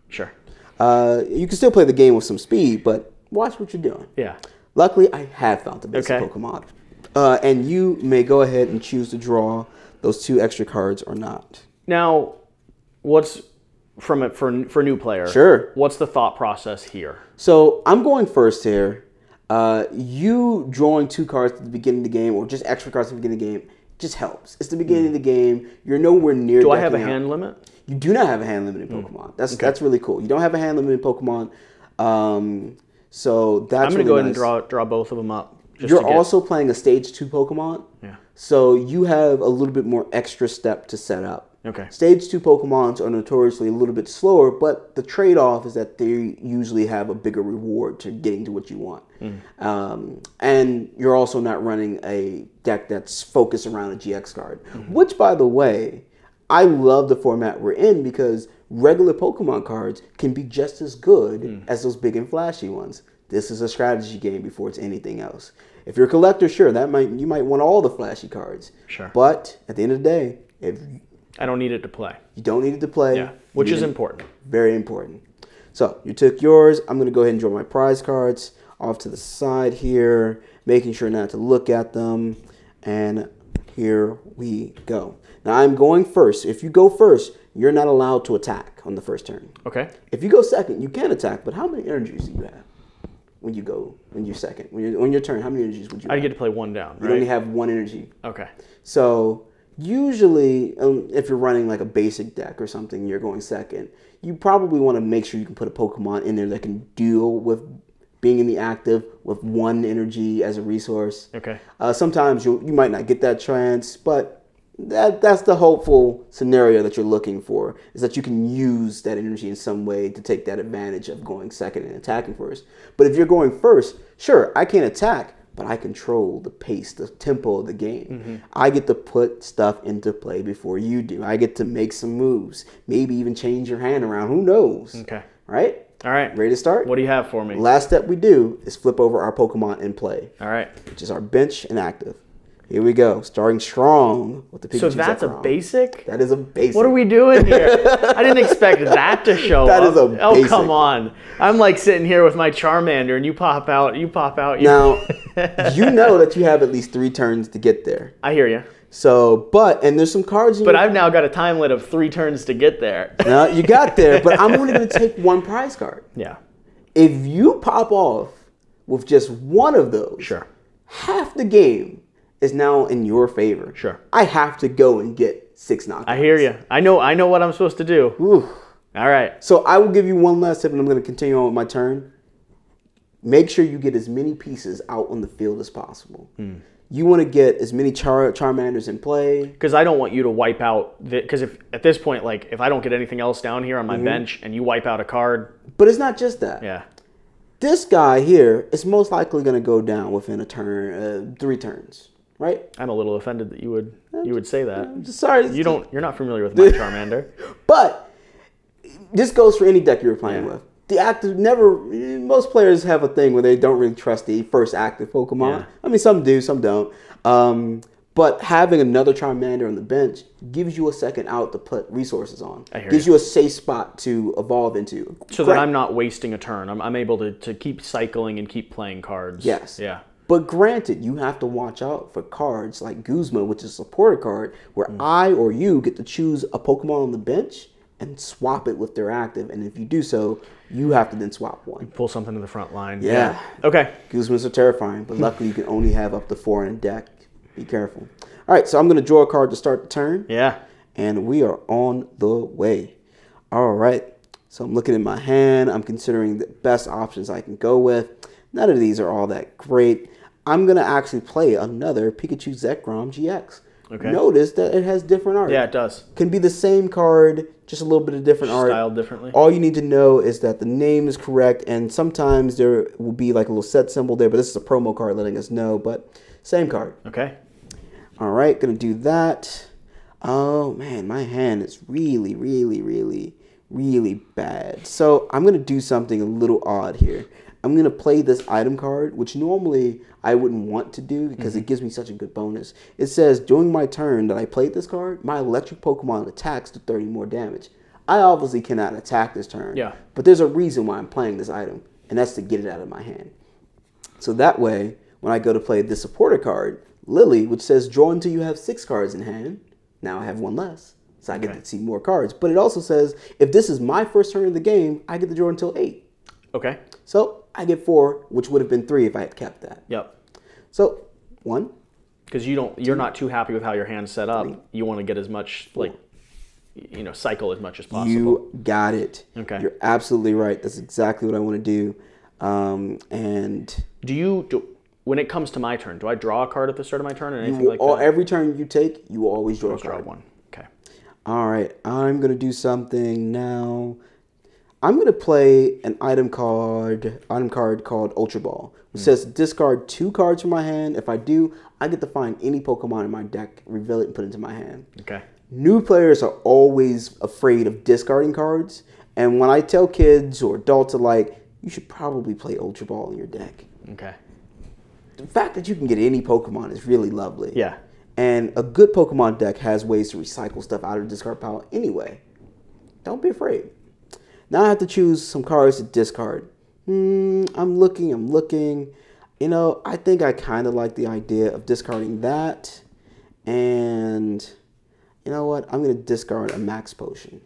Sure. You can still play the game with some speed, but watch what you're doing. Yeah. Luckily, I have found the basic Pokemon. And you may go ahead and choose to draw those 2 extra cards or not. Now, what's for a new player? Sure. What's the thought process here? So I'm going first here. You drawing 2 cards at the beginning of the game, or just extra cards at the beginning of the game, just helps. It's the beginning of the game. You're nowhere near. Do I have a hand limit? You do not have a hand limit in Pokemon. That's really cool. You don't have a hand limit in Pokemon. So that's I'm going to go ahead and draw both of them up. You're also playing a stage 2 Pokemon. Yeah. So you have a little bit more extra step to set up. Okay. Stage 2 Pokemons are notoriously a little bit slower, but the trade-off is that they usually have a bigger reward to getting to what you want. And you're also not running a deck that's focused around a GX card, which, by the way, I love the format we're in because regular Pokemon cards can be just as good as those big and flashy ones. This is a strategy game before it's anything else. If you're a collector, sure, you might want all the flashy cards. Sure. But at the end of the day, I don't need it to play. You don't need it to play. Yeah, which is important. Very important. So you took yours. I'm going to go ahead and draw my prize cards off to the side here, making sure not to look at them. And here we go. Now I'm going first. If you go first, you're not allowed to attack on the first turn. Okay. If you go second, you can attack. But how many energies do you have when you're second? On your turn, how many energies would you have? I get to play 1 down, right? You only have 1 energy. Okay. So Usually, if you're running like a basic deck or something, you're going second. You probably want to make sure you can put a Pokemon in there that can deal with being in the active with 1 energy as a resource. Okay. Sometimes you might not get that chance, but that's the hopeful scenario that you're looking for, is that you can use that energy in some way to take that advantage of going second and attacking first. But if you're going first, sure, I can't attack, but I control the pace, the tempo of the game. I get to put stuff into play before you do. I get to make some moves, maybe even change your hand around. Who knows? Okay. Right? All right. Ready to start? What do you have for me? Last step we do is flip over our Pokemon in play. All right. Which is our bench and active. Here we go. Starting strong with the Pikachu. So that's a basic? That is a basic. What are we doing here? I didn't expect that to show up. That is a basic. Oh, come on. I'm like sitting here with my Charmander and you pop out. Now, you know that you have at least 3 turns to get there. I hear you. So, and there's some cards. But I've now got a time limit of 3 turns to get there. No, you got there, but I'm only going to take 1 prize card. Yeah. If you pop off with just 1 of those, sure, half the game is now in your favor. Sure. I have to go and get 6 knockouts. I hear you. I know what I'm supposed to do. Ooh. All right. So I will give you one last tip, and I'm going to continue on with my turn. Make sure you get as many pieces out on the field as possible. You want to get as many Charmanders in play. Because I don't want you to wipe out... Because if at this point, like, if I don't get anything else down here on my bench and you wipe out a card... But it's not just that. Yeah. This guy here is most likely going to go down within a turn, 3 turns. Right? I'm a little offended that you would say that. I'm just sorry. You're not familiar with my Charmander. But this goes for any deck you're playing with. The active most players have a thing where they don't really trust the first active Pokemon. Yeah. I mean, some do, some don't. But having another Charmander on the bench gives you a second out to put resources on. Gives you a safe spot to evolve into. So that I'm not wasting a turn. I'm able to keep cycling and keep playing cards. Yes. Yeah. But granted, you have to watch out for cards like Guzma, which is a supporter card, where I or you get to choose a Pokemon on the bench and swap it with their active. And if you do so, you have to then swap 1. Pull something to the front line. Yeah. Okay. Guzmas are terrifying, but luckily you can only have up to 4 in a deck. Be careful. All right, so I'm going to draw a card to start the turn. Yeah. And we are on the way. All right. So I'm looking at my hand. I'm considering the best options I can go with. None of these are all that great. I'm going to actually play another Pikachu Zekrom GX. Okay. Notice that it has different art. Yeah, it does. Can be the same card, just a little bit of different art. Styled differently. All you need to know is that the name is correct, and sometimes there will be like a little set symbol there, but this is a promo card letting us know, but same card. Okay. All right, going to do that. Oh, man, my hand is really, really, really, really bad. So I'm going to do something a little odd here. I'm going to play this item card, which normally I wouldn't want to do because it gives me such a good bonus. It says, during my turn that I played this card, my electric Pokemon attacks to 30 more damage. I obviously cannot attack this turn, but there's a reason why I'm playing this item, and that's to get it out of my hand. So that way, when I go to play this supporter card, Lily, which says draw until you have 6 cards in hand, now I have 1 less, so I get to see more cards. But it also says, if this is my first turn of the game, I get to draw until 8. Okay. So I get 4, which would have been 3 if I had kept that. Yep. So 1. Because you're not too happy with how your hand's set up. You want to get as much, cycle as much as possible. You got it. Okay. You're absolutely right. That's exactly what I want to do. And when it comes to my turn, do I draw a card at the start of my turn or anything like that? Every turn you take, you always draw a card. Draw 1. Okay. All right. I'm going to do something now. I'm going to play an item card called Ultra Ball, which says discard 2 cards from my hand. If I do, I get to find any Pokemon in my deck, reveal it, and put it into my hand. Okay. New players are always afraid of discarding cards, and when I tell kids or adults alike, you should probably play Ultra Ball in your deck. Okay. The fact that you can get any Pokemon is really lovely. Yeah. And a good Pokemon deck has ways to recycle stuff out of the discard pile anyway. Don't be afraid. Now I have to choose some cards to discard. I'm looking. You know, I think I kind of like the idea of discarding that. And you know what? I'm going to discard a Max Potion.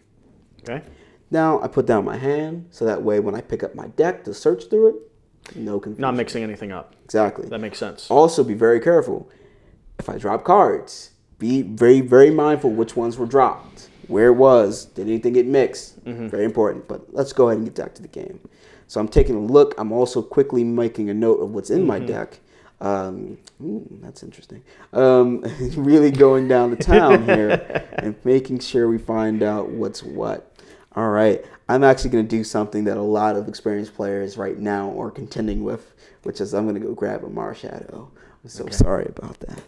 Okay. Now I put down my hand, so that way when I pick up my deck to search through it, no confusion. Not mixing anything up. Exactly. That makes sense. Also be very careful. If I drop cards, be very, very mindful which ones were dropped, where it was, did anything get mixed. Very important. But let's go ahead and get back to the game. So I'm taking a look. I'm also quickly making a note of what's in my deck. That's interesting. Really going down the town here and making sure we find out what's what. All right. I'm actually going to do something that a lot of experienced players right now are contending with, which is I'm going to go grab a Marshadow. I'm so sorry about that.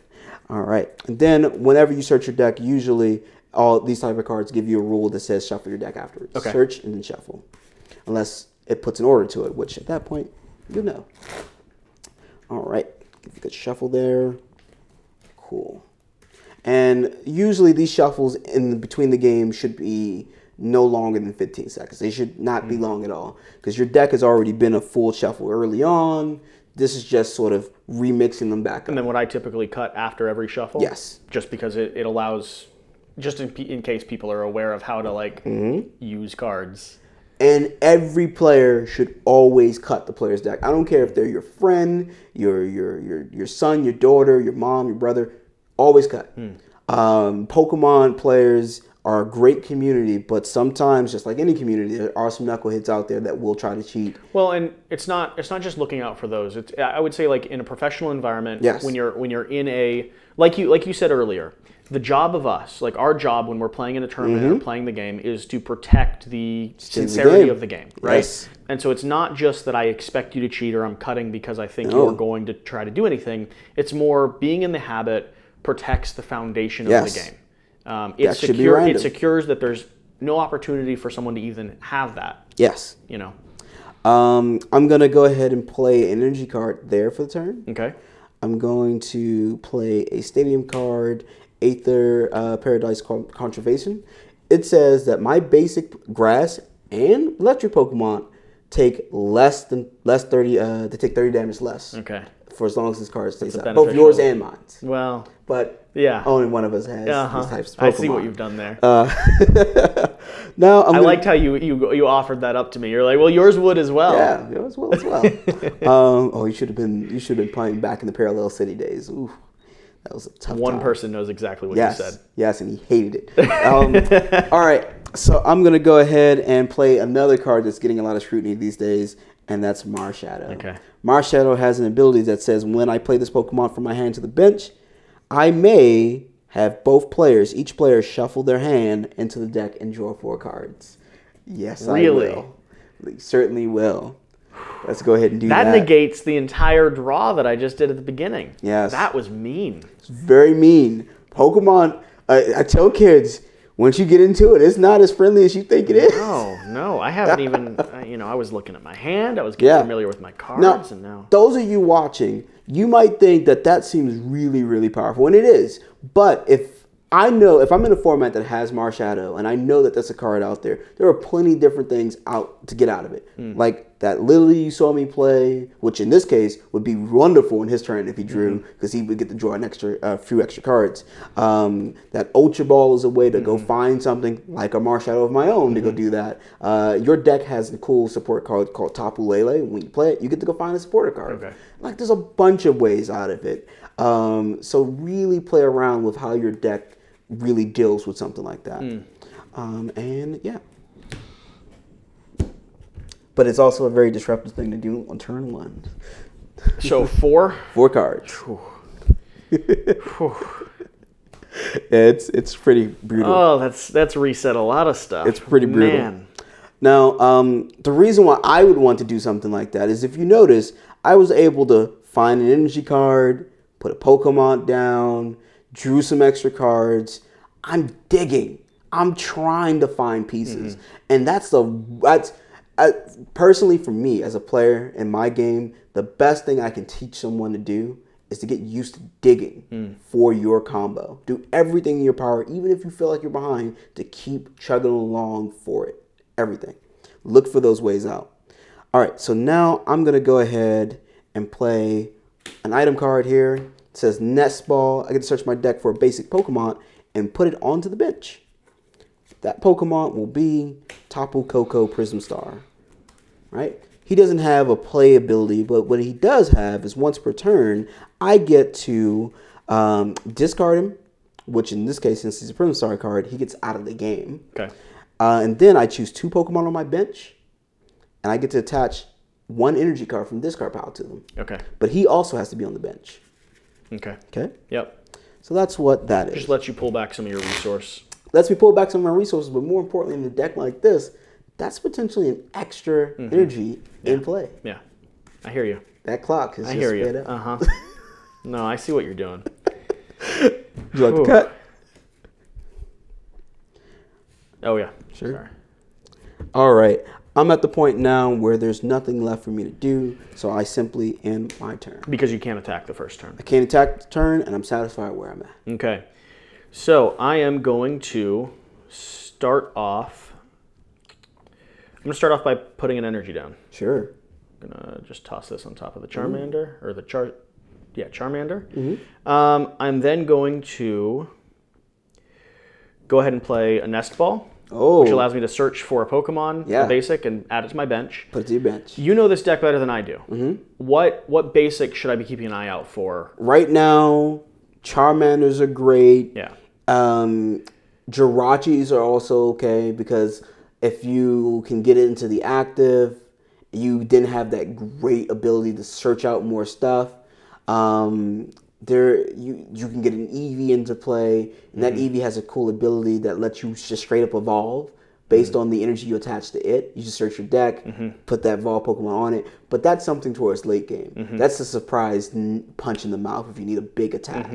All right. And then whenever you search your deck, usually all these type of cards give you a rule that says shuffle your deck afterwards. Okay. Search and then shuffle. Unless it puts an order to it, which at that point, you know. All right. Give a good shuffle there. Cool. And usually these shuffles in between the game should be no longer than 15 seconds. They should not be long at all because your deck has already been a full shuffle early on. This is just sort of remixing them back up. And then what I typically cut after every shuffle? Yes. Just because it allows, just in case people are aware of how to like use cards. And every player should always cut the player's deck. I don't care if they're your friend, your son, your daughter, your mom, your brother. Always cut. Pokemon players are a great community, but sometimes, just like any community, there are some knuckleheads out there that will try to cheat. Well, and it's not just looking out for those. I would say like in a professional environment, when you're in a like you said earlier, the job of us, like our job when we're playing in a tournament or playing the game, is to protect the sincerity of the game, right? Yes. And so it's not just that I expect you to cheat or I'm cutting because I think you're going to try to do anything. It's more being in the habit protects the foundation of the game. It secures that there's no opportunity for someone to even have that. Yes. You know. I'm going to go ahead and play an energy card there for the turn. Okay. I'm going to play a stadium card, Aether Paradise Conservation. It says that my basic grass and electric Pokemon take they take 30 damage less. Okay. For as long as this card stays out. Both yours and mine. Well, but yeah, only one of us has these types of Pokemon. I see what you've done there. Now I liked how you offered that up to me. You're like, well, yours would as well. Yeah, yours will as well. You should have been playing back in the Parallel City days. Ooh, that was a tough time. One person knows exactly what you said. Yes, and he hated it. All right, so I'm gonna go ahead and play another card that's getting a lot of scrutiny these days, and that's Marshadow. Okay. Marshadow has an ability that says when I play this Pokemon from my hand to the bench, I may have both players, each player, shuffle their hand into the deck and draw 4 cards. Yes, really? I will. We certainly will. Let's go ahead and do that. That negates the entire draw that I just did at the beginning. Yes. That was mean. It's very mean. Pokemon, I tell kids, once you get into it, it's not as friendly as you think it is. No, I haven't even, I was looking at my hand, I was getting familiar with my cards, and now. Those of you watching, you might think that seems really, really powerful, and it is. But if I'm in a format that has Marshadow, and I know that that's a card out there, there are plenty of different things out to get out of it. Like that Lily you saw me play, which in this case would be wonderful in his turn if he drew, because he would get to draw a few extra cards. That Ultra Ball is a way to go find something like a Marshadow of my own to go do that. Your deck has the cool support card called Tapu Lele. When you play it, you get to go find a supporter card. Okay. Like there's a bunch of ways out of it. So really play around with how your deck really deals with something like that. And yeah. But it's also a very disruptive thing to do on turn 1. So 4? 4 cards. It's pretty brutal. Oh, that's reset a lot of stuff. It's pretty brutal. Man. Now, the reason why I would want to do something like that is if you notice, I was able to find an energy card, put a Pokemon down, drew some extra cards. I'm digging. I'm trying to find pieces. And that's personally for me as a player in my game, the best thing I can teach someone to do is to get used to digging for your combo. Do everything in your power, even if you feel like you're behind, to keep chugging along for it. Everything. Look for those ways out. All right, so now I'm going to go ahead and play an item card here. It says Nest Ball. I get to search my deck for a basic Pokemon and put it onto the bench. That Pokemon will be Tapu Koko Prism Star. Right? He doesn't have a play ability, but what he does have is once per turn, I get to discard him which in this case, since he's a Prism Star card, he gets out of the game. Okay. And then I choose 2 Pokemon on my bench, and I get to attach 1 energy card from this card pile to them. Okay. But he also has to be on the bench. Okay. Okay? Yep. So that's what that is. Just lets you pull back some of your resource. Lets me pull back some of my resources, but more importantly, in a deck like this, that's potentially an extra energy in play. Yeah. I hear you. That clock is I just hear you. sped up. Uh-huh. No, I see what you're doing. Would you like to cut? Oh, yeah. Sure. Sorry. All right. I'm at the point now where there's nothing left for me to do, so I simply end my turn. Because you can't attack the first turn. I can't attack the turn, and I'm satisfied where I'm at. Okay. So I am going to start off. I'm going to start off by putting an energy down. Sure. I'm going to just toss this on top of the Charmander, or the Charmander. Mm-hmm. I'm then going to go ahead and play a Nest Ball. Oh. Which allows me to search for a Pokemon, Yeah. a basic, and add it to my bench. Put it to your bench. You know this deck better than I do. Mm-hmm. What basic should I be keeping an eye out for? Right now, Charmanders are great. Yeah. Jirachis are also okay, because if you can get it into the active, you didn't have that great ability to search out more stuff. You can get an Eevee into play, and that Eevee has a cool ability that lets you just straight up evolve based on the energy you attach to it. You just search your deck, put that evolve Pokemon on it, but that's something towards late game. That's a surprise punch in the mouth if you need a big attack.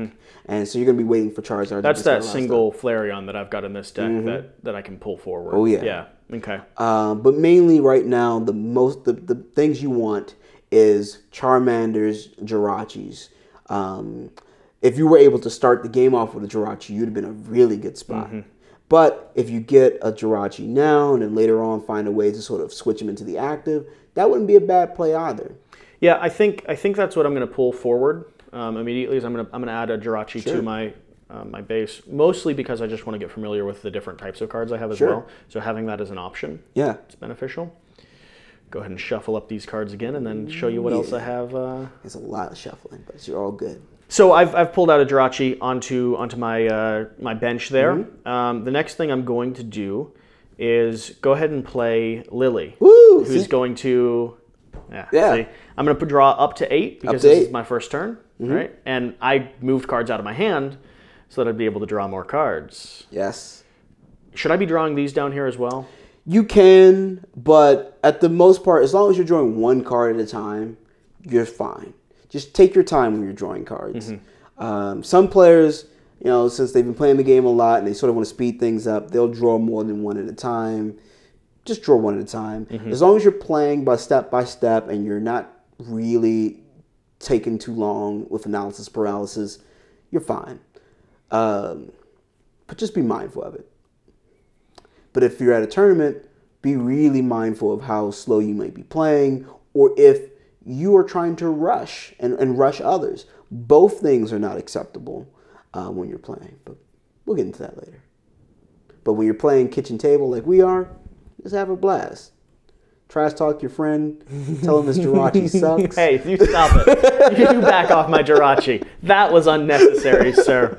And so you're going to be waiting for Charizard. That's that single Flareon that I've got in this deck that I can pull forward. Oh, yeah. Yeah, okay. But mainly right now, the things you want is Charmanders, Jirachis. If you were able to start the game off with a Jirachi, you'd have been a really good spot. But if you get a Jirachi now and then later on find a way to sort of switch him into the active, that wouldn't be a bad play either. Yeah, I think that's what I'm going to pull forward immediately. Is I'm going to add a Jirachi to my my base, mostly because I just want to get familiar with the different types of cards I have as well. So having that as an option, it's beneficial. Go ahead and shuffle up these cards again, and then show you what else I have. There's a lot of shuffling, but you're all good. So I've pulled out a Jirachi onto my my bench there. The next thing I'm going to do is go ahead and play Lily, who's going to see, I'm going to draw up to 8 because this is my first turn, right? And I moved cards out of my hand so that I'd be able to draw more cards. Yes. Should I be drawing these down here as well? You can, but at the most part, as long as you're drawing one card at a time, you're fine. Just take your time when you're drawing cards. Some players, you know, since they've been playing the game a lot and they sort of want to speed things up, they'll draw more than one at a time. Just draw one at a time. As long as you're playing by step and you're not really taking too long with analysis paralysis, you're fine. But just be mindful of it. But if you're at a tournament, be really mindful of how slow you might be playing, or if you are trying to rush and rush others. Both things are not acceptable when you're playing, but we'll get into that later. But when you're playing kitchen table like we are, just have a blast. Trash talk your friend, tell him his Jirachi sucks. Hey, you stop it. You back off my Jirachi. That was unnecessary, sir.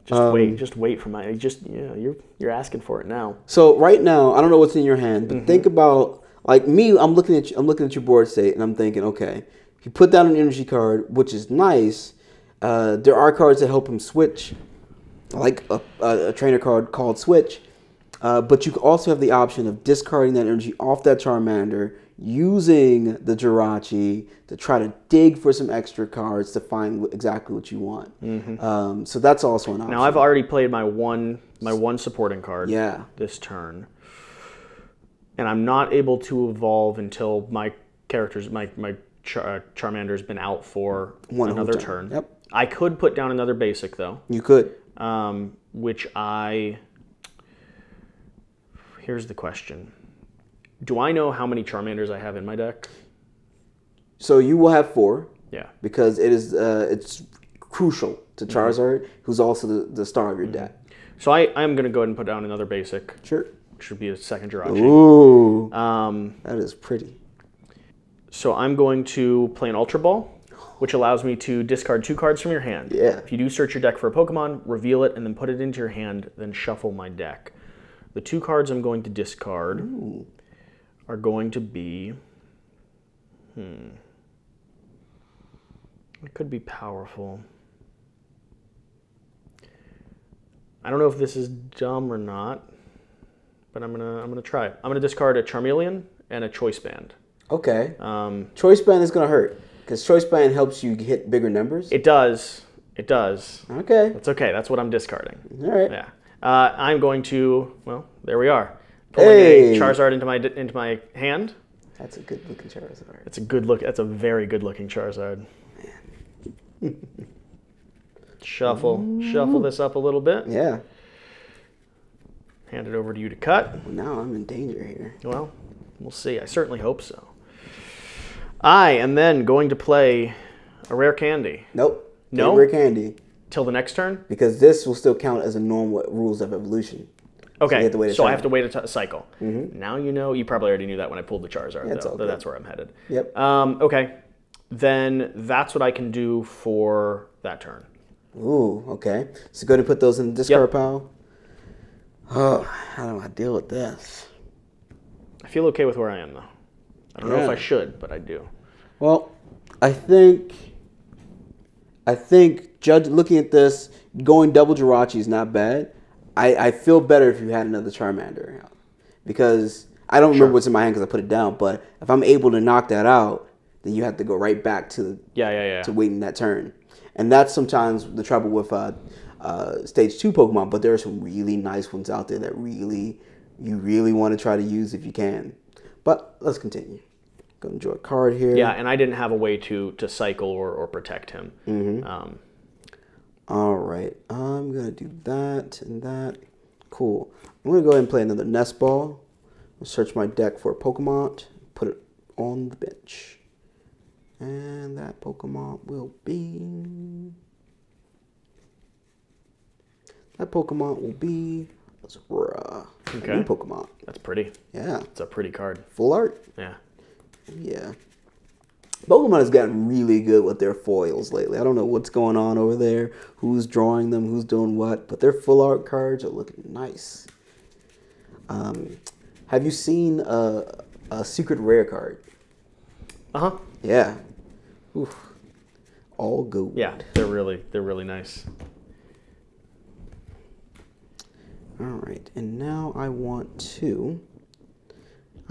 Just wait for my. You're asking for it now. So right now, I don't know what's in your hand, but think about, like me. I'm looking at your board state, and I'm thinking, okay, if you put down an energy card, which is nice, there are cards that help him switch, like a trainer card called Switch. But you also have the option of discarding that energy off that Charmander, using the Jirachi to try to dig for some extra cards to find exactly what you want. So that's also an option. Now I've already played my one supporting card this turn, and I'm not able to evolve until my Charmander's been out for another turn. Yep. I could put down another basic though. You could. Which here's the question. Do I know how many Charmanders I have in my deck? So you will have 4. Yeah. Because it's crucial to Charizard, who's also the star of your deck. So I'm going to go ahead and put down another basic. Sure. Which would be a second Jirachi. Ooh. That is pretty. So I'm going to play an Ultra Ball. which allows me to discard 2 cards from your hand. Yeah. If you do search your deck for a Pokemon, reveal it, and then put it into your hand, then shuffle my deck. The 2 cards I'm going to discard are going to be... It could be powerful. I don't know if this is dumb or not, but I'm gonna try. I'm gonna discard a Charmeleon and a Choice Band. Okay. Choice Band is gonna hurt because Choice Band helps you hit bigger numbers. It does. It does. Okay. That's okay. That's what I'm discarding. All right. Yeah. I'm going to. Well, there we are. Pulling a Charizard into my hand. That's a good looking Charizard. It's a good look. That's a very good looking Charizard. Shuffle this up a little bit. Yeah. Hand it over to you to cut. Well, now I'm in danger here. Well, we'll see. I certainly hope so. I am then going to play a rare candy. Nope. No? Rare candy. Till the next turn? Because this will still count as a normal rules of evolution. Okay, so I have to wait a cycle. Now you know. You probably already knew that when I pulled the Charizard, Yeah, though. That's where I'm headed. Yep. Okay. Then that's what I can do for that turn. Ooh, okay. So go ahead and put those in the discard pile. Oh, how do I deal with this? I feel okay with where I am, though. I don't know if I should, but I do. Well, I think looking at this, going double Jirachi is not bad. I feel better if you had another Charmander out. Because I don't remember what's in my hand because I put it down, but if I'm able to knock that out, then you have to go right back to to waiting that turn. And that's sometimes the trouble with Stage 2 Pokemon, but there are some really nice ones out there that you really want to try to use if you can. But let's continue. Go and draw a card here. Yeah, and I didn't have a way to cycle or protect him. All right, I'm going to do that and that. Cool. I'm going to go ahead and play another Nest Ball. I'll search my deck for a Pokemon, put it on the bench. And that Pokemon will be... Azura. Okay. A new Pokemon. That's pretty. Yeah. It's a pretty card. Full art. Yeah. Yeah. Pokemon has gotten really good with their foils lately. I don't know what's going on over there, who's drawing them, who's doing what, but their full art cards are looking nice. Have you seen a secret rare card? Uh-huh. Yeah. Oof. All gold. Yeah, they're really nice. All right, and now I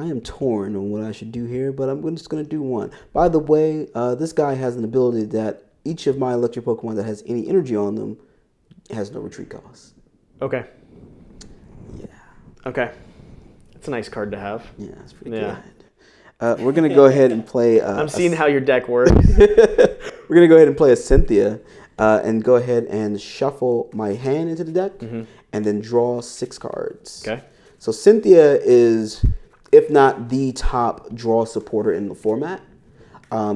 am torn on what I should do here, but I'm just going to do one. By the way, this guy has an ability that each of my electric Pokemon that has any energy on them has no retreat cost. Okay. Yeah. Okay. It's a nice card to have. Yeah, it's pretty good. We're going to go ahead and play... I'm seeing how your deck works. We're going to go ahead and play a Cynthia and go ahead and shuffle my hand into the deck and then draw 6 cards. Okay. So Cynthia is, if not the top draw supporter in the format,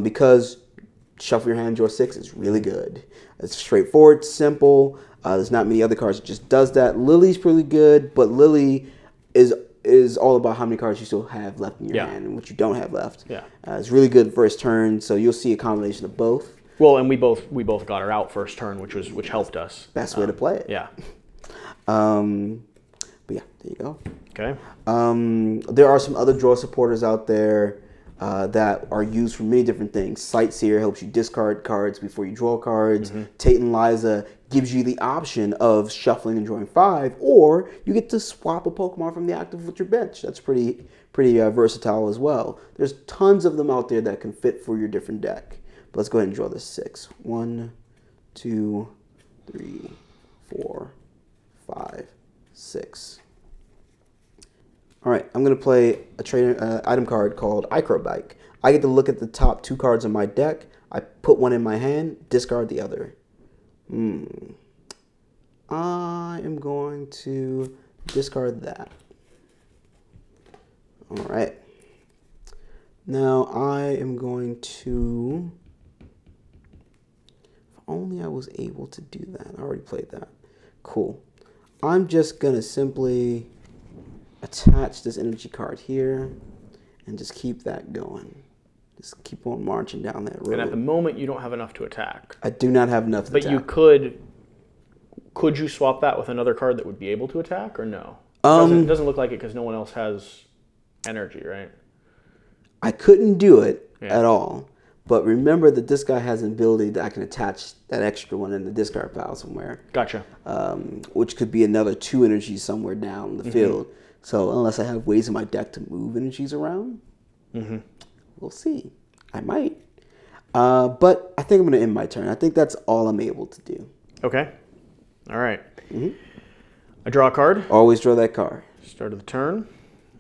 because shuffle your hand, draw 6 is really good. It's straightforward, simple. There's not many other cards that just does that. Lily's pretty good, but Lily is all about how many cards you still have left in your hand and what you don't have left. Yeah. It's really good first turn, so you'll see a combination of both. Well, and we both got her out first turn, which helped us. Best way to play it. Yeah. But yeah, there you go. Okay. There are some other draw supporters out there that are used for many different things. Sightseer helps you discard cards before you draw cards. Tate and Liza gives you the option of shuffling and drawing 5, or you get to swap a Pokemon from the active with your bench. That's pretty versatile as well. There's tons of them out there that can fit for your different deck. But let's go ahead and draw this 6. 1, 2, 3, 4, 5, 6. All right, I'm going to play a trainer item card called Icrobike. I get to look at the top 2 cards on my deck. I put one in my hand, discard the other. I am going to discard that. All right. Now I am going to... If only I was able to do that. I already played that. Cool. I'm just going to simply attach this energy card here and just keep that going. Just keep on marching down that road. And at the moment, you don't have enough to attack. I do not have enough to attack. But you could you swap that with another card that would be able to attack, or no? It doesn't look like it because no one else has energy, right? I couldn't do it at all. But remember that this guy has an ability that I can attach that extra one in the discard pile somewhere. Gotcha. Which could be another 2 energies somewhere down the field. So unless I have ways in my deck to move energies around, we'll see. I might. But I think I'm going to end my turn. I think that's all I'm able to do. Okay. All right. I draw a card. Always draw that card. Start of the turn.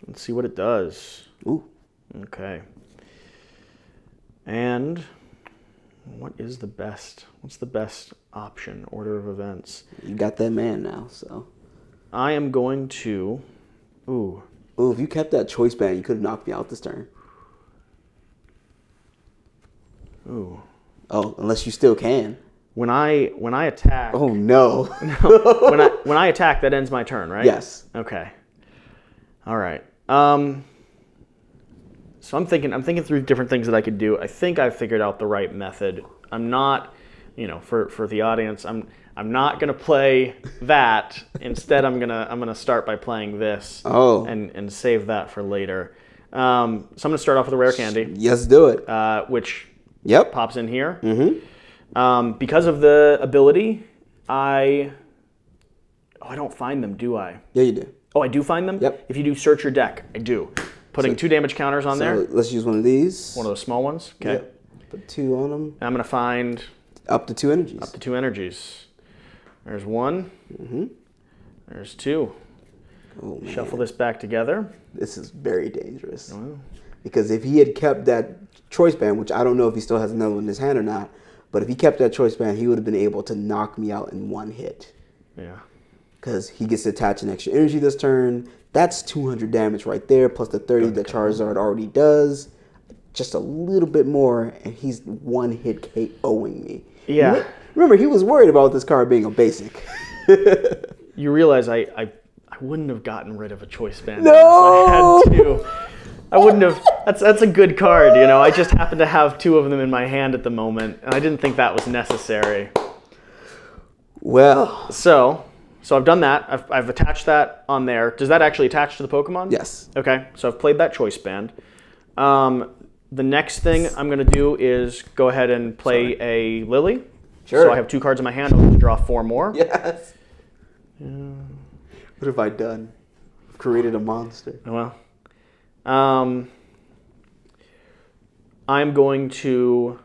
Let's see what it does. Ooh. Okay. And what is the best? What's the best option, order of events? You got that man now, so. I am going to... Ooh. Ooh, if you kept that choice band, you could have knocked me out this turn. Ooh. Oh, unless you still can. When I attack... Oh, no. When I attack, that ends my turn, right? Yes. Okay. All right. So I'm thinking through different things that I could do. I think I've figured out the right method. I'm not, for the audience, I'm not gonna play that. Instead, I'm gonna start by playing this. Oh. And save that for later. So I'm gonna start off with a rare candy. Yes, do it. Which Yep. pops in here. Because of the ability, I don't find them, do I? Yeah, you do. Oh, I do find them? Yep. If you do search your deck, I do. Putting 2 damage counters on there. Let's use one of these. One of those small ones. Okay. Yep. Put 2 on them. I'm going to find... Up to 2 energies. Up to 2 energies. There's 1. There's 2. Oh, man. Shuffle this back together. This is very dangerous. Oh. Because if he had kept that choice band, which I don't know if he still has another one in his hand or not, but if he kept that choice band, he would have been able to knock me out in 1 hit. Yeah. Because he gets to attach an extra energy this turn. That's 200 damage right there, plus the 30 that Charizard already does. Just a little bit more, and he's 1 hit KOing me. Yeah. Remember, he was worried about this card being a basic. You realize I wouldn't have gotten rid of a choice band. No! I had to. I wouldn't have. That's a good card, I just happen to have 2 of them in my hand at the moment, and I didn't think that was necessary. Well. So I've done that. I've attached that on there. Does that actually attach to the Pokemon? Yes. Okay, so I've played that choice band. The next thing I'm going to do is go ahead and play a Lily. Sure. So I have 2 cards in my hand. I'm going to draw 4 more. Yes. What have I done? I've created a monster. Well, I'm going to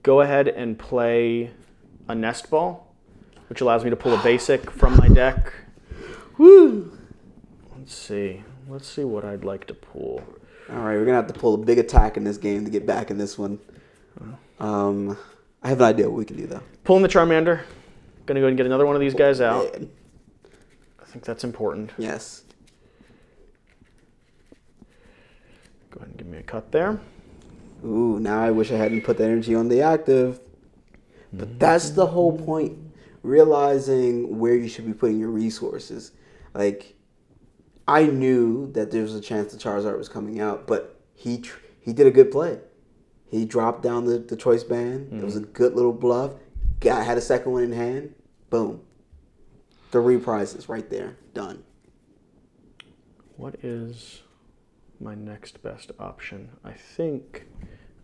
go ahead and play a Nest Ball, which allows me to pull a basic from my deck. Woo! Let's see what I'd like to pull. All right, we're going to have to pull a big attack in this game to get back in this one. I have an idea what we can do, though. Pulling the Charmander. Going to go ahead and get another one of these guys out. Man. I think that's important. Yes. Go ahead and give me a cut there. Ooh, now I wish I hadn't put the energy on the active. But that's the whole point. Realizing where you should be putting your resources. Like, I knew that there was a chance the Charizard was coming out, but he did a good play. He dropped down the choice band. It was a good little bluff. Had a second one in hand. Boom. 3 prizes right there. Done. What is my next best option? I think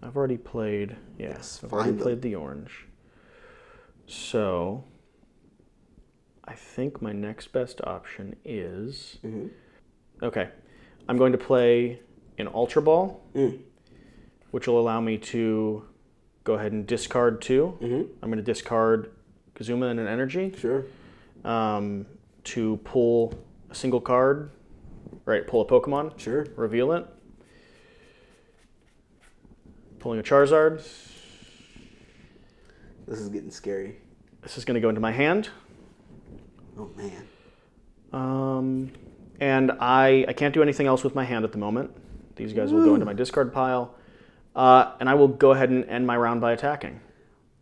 I've already played. Yes, I've already played the orange. So I think my next best option is... Okay. I'm going to play an Ultra Ball, which will allow me to go ahead and discard 2. I'm going to discard Kazuma and an energy. Sure. To pull a single card, right? Pull a Pokemon. Sure. Reveal it. Pulling a Charizard. This is getting scary. This is going to go into my hand. Oh, man. And I can't do anything else with my hand at the moment. These guys will go into my discard pile. And I will go ahead and end my round by attacking.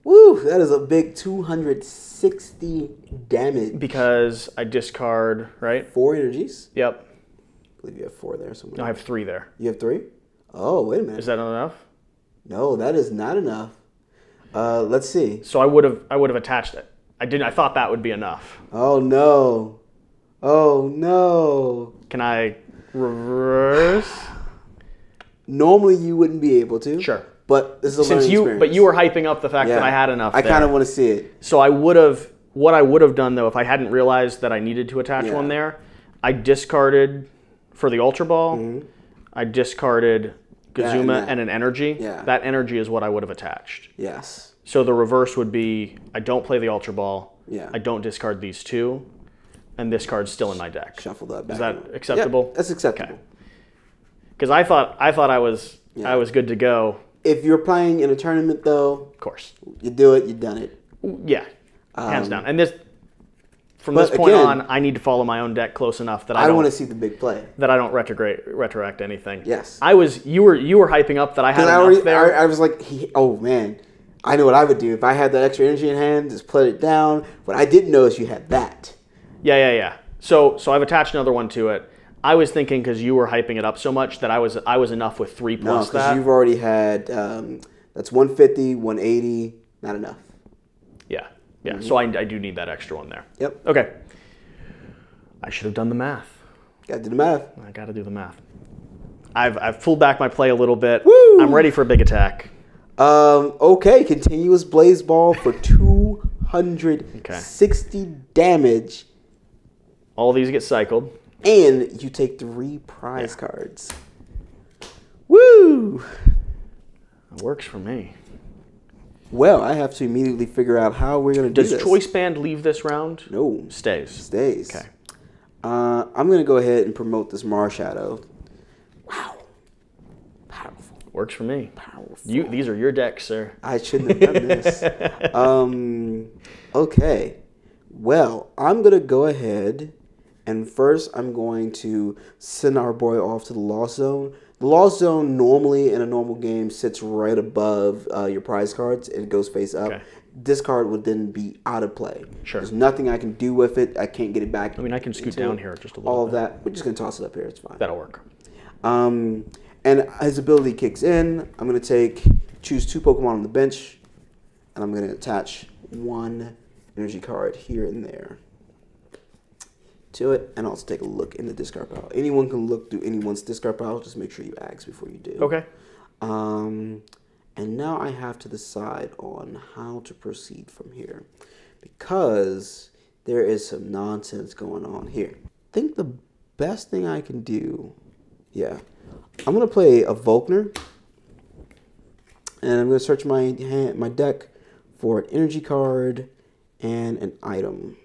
Woo! That is a big 260 damage. Because I discard, right? 4 energies? Yep. I believe you have 4 there somewhere. No, I have 3 there. You have 3? Oh, wait a minute. Is that not enough? No, that is not enough. Let's see. So I would have attached it. I thought that would be enough. Oh no. Oh no. Can I reverse? Normally you wouldn't be able to. Sure. But this is a learning experience. But you were hyping up the fact that I had enough. I kind of want to see it. So what I would have done though, if I hadn't realized that I needed to attach one there, I discarded for the Ultra Ball. I discarded Gazuma and an energy. Yeah. That energy is what I would have attached. Yes. So the reverse would be I don't play the Ultra Ball. Yeah. I don't discard these two, and this card's still in my deck. Shuffle that back. Is that acceptable? Yeah, that's acceptable. Because I thought I was good to go. If you're playing in a tournament, though, Of course. you do it. You've done it. Yeah. Hands down. And from this point on, I need to follow my own deck close enough that I don't want to see the big play. That I don't retroact anything. Yes. You were hyping up that I had enough there. I was like, oh man, I know what I would do if I had that extra energy in hand. Just put it down. What I didn't know is you had that. Yeah. So I've attached another one to it. I was thinking because you were hyping it up so much that I was enough with 3 plus that. No, because you've already had that's 150, 180, not enough. Yeah. So I do need that extra one there. Yep. Okay. I should have done the math. Got to do the math. I got to do the math. I've pulled back my play a little bit. Woo! I'm ready for a big attack. Okay, continuous blaze ball for 260 damage. All these get cycled. And you take 3 prize cards. Woo! It works for me. Well, I have to immediately figure out how we're going to do this. Does Choice Band leave this round? No. Stays. Okay. I'm going to go ahead and promote this Marshadow. Wow. Powerful. Works for me. Powerful. These are your decks, sir. I shouldn't have done this. Okay. Well, I'm going to go ahead and first I'm going to send our boy off to the Lost Zone. The Lost Zone normally in a normal game sits right above your prize cards and it goes face up. Okay. This card would then be out of play. Sure. There's nothing I can do with it. I can't get it back. I mean, I can scoot down here just a little bit. All of that. We're just going to toss it up here. It's fine. That'll work. And his ability kicks in. I'm going to choose 2 Pokemon on the bench, and I'm going to attach 1 energy card here and there to it, and also take a look in the discard pile. Anyone can look through anyone's discard pile. Just make sure you ask before you do. Okay. And now I have to decide on how to proceed from here, because there is some nonsense going on here. I think the best thing I can do, I'm going to play a Volkner, and I'm going to search my deck for an energy card and an item.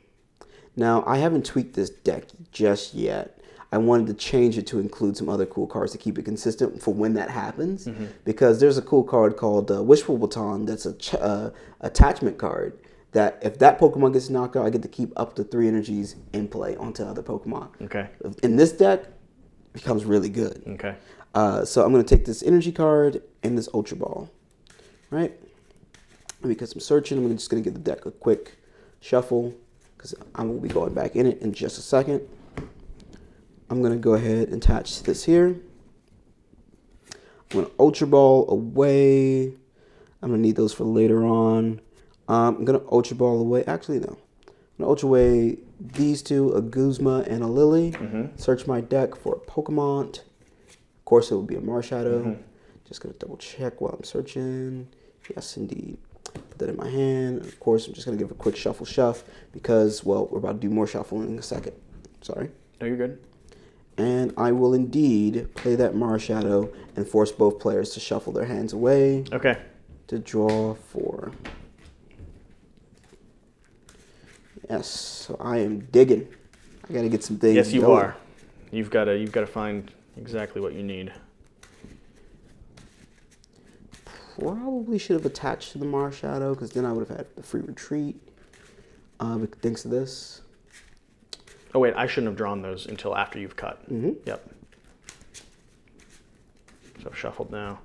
Now, I haven't tweaked this deck just yet. I wanted to change it to include some other cool cards to keep it consistent for when that happens. Because there's a cool card called Wishful Baton that's a attachment card that if that Pokemon gets knocked out, I get to keep up to 3 energies in play onto other Pokemon. Okay. In this deck, it becomes really good. Okay. So I'm going to take this energy card and this Ultra Ball. Right? And because I'm searching, I'm just going to give the deck a quick shuffle, because I will be going back in it in just a second. I'm going to go ahead and attach this here. I'm going to Ultra Ball away. I'm going to need those for later on. I'm going to Ultra Ball away. Actually, no. I'm going to Ultra away these 2, a Guzma and a Lily. Search my deck for a Pokemon. Of course, it will be a Marshadow. Just going to double check while I'm searching. Yes, indeed. Put that in my hand. Of course, I'm just going to give a quick shuffle because, well, we're about to do more shuffling in a second. Sorry. No, you're good. And I will indeed play that Marshadow and force both players to shuffle their hands away. Okay. To draw 4. Yes, so I am digging. I got to get some things. Yes, you are. You've got to find exactly what you need. Probably should have attached to the Marshadow, because then I would have had the free retreat. Thanks to this. Oh wait, I shouldn't have drawn those until after you've cut. Yep. So shuffled now.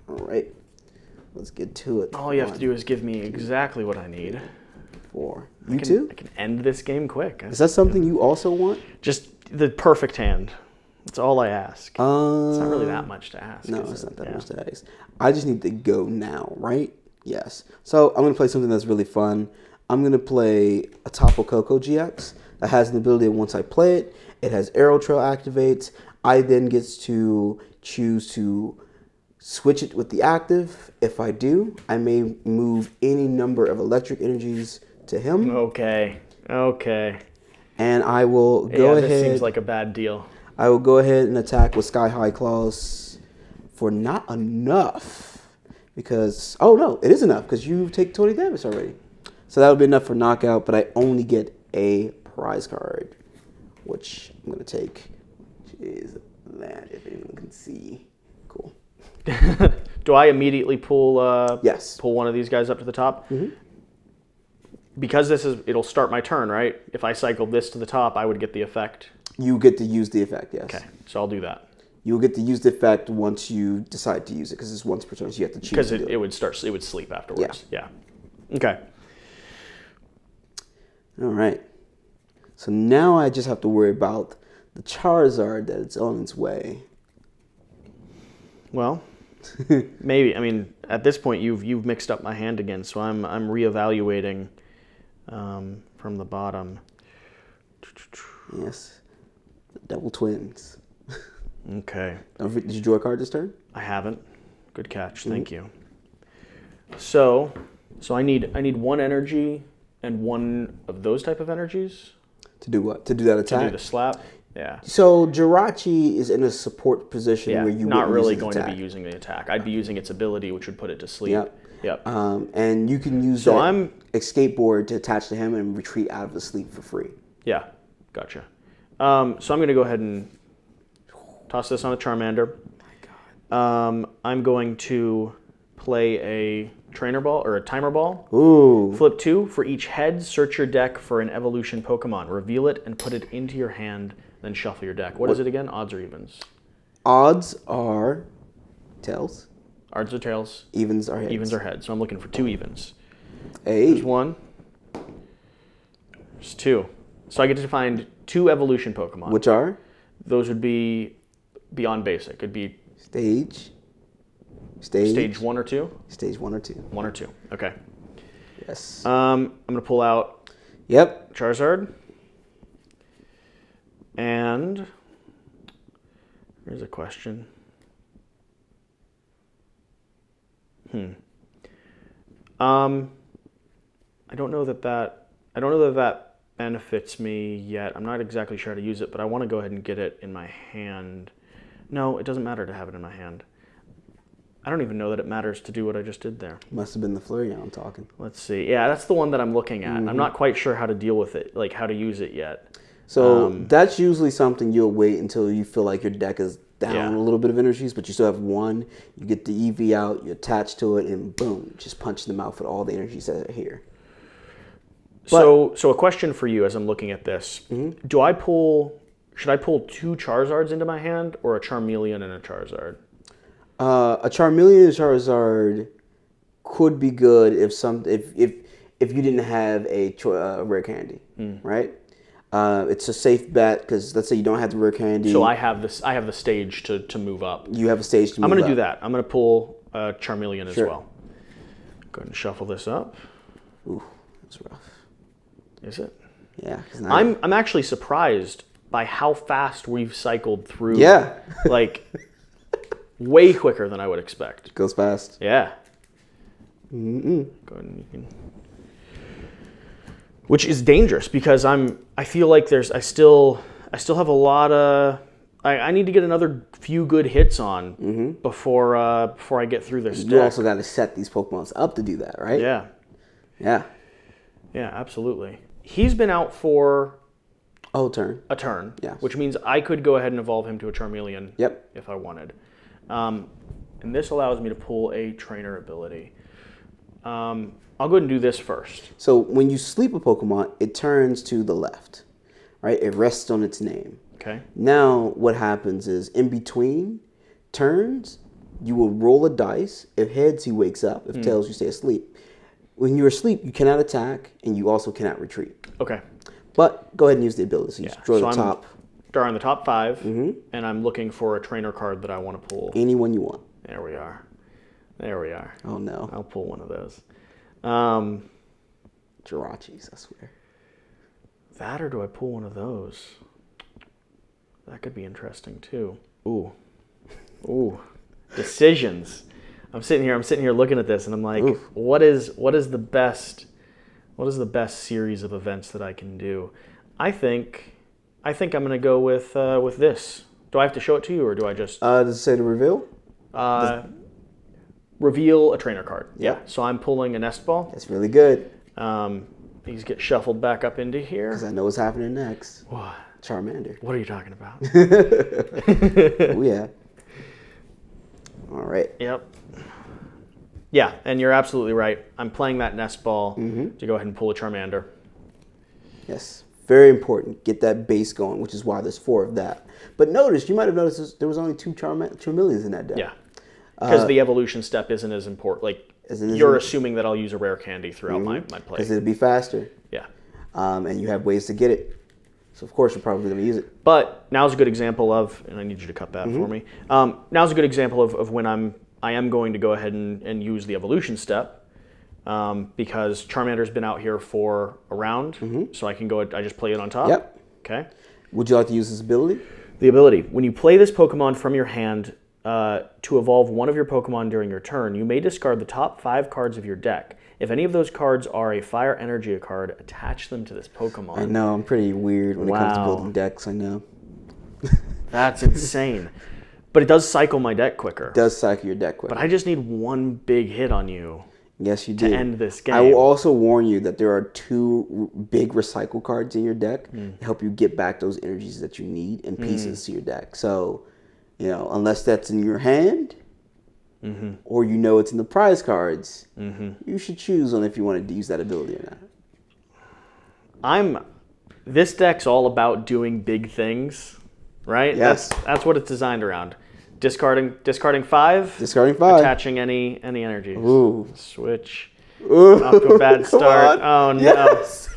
All right, let's get to it. All you have to do is give me exactly what I need. 4. You too? I can end this game quick. Is that something you also want? Just The perfect hand. That's all I ask. It's not really that much to ask. No, it's not that much to ask. I just need to go now, right? Yes. So I'm going to play something that's really fun. I'm going to play a Tapu Koko GX that has the ability that once I play it, it has Arrow Trail activates. I then gets to choose to switch it with the active. If I do, I may move any number of electric energies to him. Okay. And I will go ahead. This seems like a bad deal. I will go ahead and attack with Sky High Claws for not enough. Because, oh no, it is enough because you take 20 damage already. So that would be enough for knockout, but I only get a prize card, which I'm going to take. Which is that, if anyone can see. Cool. Do I immediately pull yes. Pull one of these guys up to the top? Mm-hmm. Because it'll start my turn, right? If I cycled this to the top, I would get the effect. You get to use the effect, yes. Okay, so I'll do that. You'll get to use the effect once you decide to use it, because it's once per turn, so you have to choose. Because it would sleep afterwards. Yeah. Okay. All right. So now I just have to worry about the Charizard that it's on its way. Well, maybe. I mean, at this point, you've mixed up my hand again, so I'm reevaluating from the bottom. Yes. The Double Twins. Okay. Did you draw a card this turn? I haven't. Good catch. Thank you. So I need one energy and one of those type of energies. To do what? To do that attack? To do the slap. Yeah. So Jirachi is in a support position where you not really going to be using the attack. I'd be using its ability, which would put it to sleep. Yep. And you can use escape board to attach to him and retreat out of the sleep for free. Yeah. Gotcha. So I'm going to go ahead and toss this on a Charmander. My God. I'm going to play a trainer ball or a timer ball. Ooh. Flip 2. For each head, search your deck for an evolution Pokemon. Reveal it and put it into your hand, then shuffle your deck. What is it again? Odds or evens? Odds are tails. Odds are tails. Evens are heads. Evens are heads. So I'm looking for 2 evens. Hey. There's 1. There's 2. So I get to find 2 evolution Pokemon. Which are? Those would be beyond basic. It'd be Stage 1 or 2? Stage 1 or 2. 1 or 2. Okay. Yes. I'm going to pull out Charizard. And here's a question. I don't know that benefits me yet. I'm not exactly sure how to use it, but I want to go ahead and get it in my hand. No, it doesn't matter to have it in my hand. I don't even know that it matters to do what I just did there. Must have been the Flareon talking. Let's see. Yeah, that's the one that I'm looking at. I'm not quite sure how to deal with it, like how to use it yet. So that's usually something you'll wait until you feel like your deck is down a little bit of energies, but you still have 1. You get the EV out, you attach to it, and boom, just punch them out for all the energies that are here. So a question for you as I'm looking at this. Should I pull 2 Charizards into my hand or a Charmeleon and a Charizard? A Charmeleon and a Charizard could be good if you didn't have a rare candy, right? It's a safe bet because let's say you don't have the rare candy. So I have the stage to move up. You have a stage to move up. I'm going to do that. I'm going to pull Charmeleon as well. Go ahead and shuffle this up. Ooh, that's rough. Is it? Yeah. I'm actually surprised by how fast we've cycled through. Yeah. Like way quicker than I would expect. Goes fast. Yeah. Go ahead and you can. Which is dangerous because I feel like I still have a lot of. I need to get another few good hits on before I get through this deck. You also got to set these Pokemons up to do that, right? Yeah. Yeah. Yeah, absolutely. He's been out for a turn. Yeah. Which means I could go ahead and evolve him to a Charmeleon. Yep. If I wanted. And this allows me to pull a trainer ability. I'll go ahead and do this first. So when you sleep a Pokemon, it turns to the left, right? It rests on its name. Okay. Now what happens is in between turns, you will roll a dice. If heads, he wakes up. If tails, you stay asleep. When you're asleep, you cannot attack, and you also cannot retreat. Okay. But go ahead and use the ability. So you draw the top. drawing the top 5, and I'm looking for a trainer card that I want to pull. Anyone you want. There we are. There we are. Oh, no. I'll pull one of those. Jirachis, I swear. That, or do I pull one of those? That could be interesting, too. Ooh. Ooh. Decisions. I'm sitting here looking at this, and I'm like, oof. What is the best series of events that I can do? I think I'm going to go with this. Do I have to show it to you, or do I just... Does it say to reveal? Reveal a trainer card. Yeah. So I'm pulling a nest ball. That's really good. These get shuffled back up into here. Because I know what's happening next. What? Charmander. What are you talking about? Oh, yeah. All right. Yep. Yeah, and you're absolutely right. I'm playing that nest ball to go ahead and pull a Charmander. Yes. Very important. Get that base going, which is why there's 4 of that. But notice, you might have noticed there was only 2 Charmeleons in that deck. Yeah. Because the evolution step isn't as important. Like, you're assuming that I'll use a rare candy throughout my play. Because it'll be faster. Yeah. And you have ways to get it. So, of course, you're probably going to use it. But now's a good example of, and I need you to cut that for me. Now's a good example of when I am going to go ahead and use the evolution step because Charmander's been out here for a round. So I can go, I just play it on top. Yep. Okay. Would you like to use this ability? The ability. When you play this Pokemon from your hand to evolve one of your Pokemon during your turn, you may discard the top 5 cards of your deck. If any of those cards are a Fire Energy card, attach them to this Pokemon. I know, I'm pretty weird when it comes to building decks, I know. That's insane. But it does cycle my deck quicker. It does cycle your deck quicker. But I just need one big hit on you. Yes, you do. To end this game. I will also warn you that there are 2 big recycle cards in your deck to help you get back those energies that you need and pieces to your deck. So, you know, unless that's in your hand or you know it's in the prize cards, you should choose on if you want to use that ability or not. This deck's all about doing big things, right? Yes. That's what it's designed around. Discarding 5. Discarding 5. Attaching any energies. Ooh. Switch. Ooh. Off to a bad start. Oh no. Yes.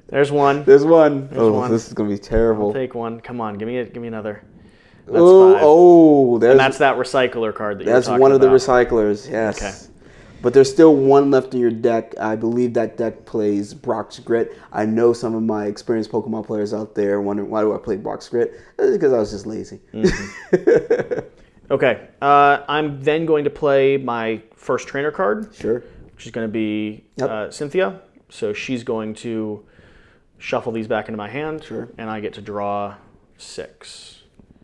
There's one. There's one. There's one. This is gonna be terrible. I'll take one. Come on, give me another. That's 5. Oh, and that's that recycler card that you're talking about. That's one of the recyclers, yes. Okay. But there's still 1 left in your deck. I believe that deck plays Brock's Grit. I know some of my experienced Pokemon players out there wondering, why do I play Brock's Grit? It's because I was just lazy. Okay. I'm then going to play my first trainer card. Sure. Which is going to be Cynthia. So she's going to shuffle these back into my hand. Sure. And I get to draw 6.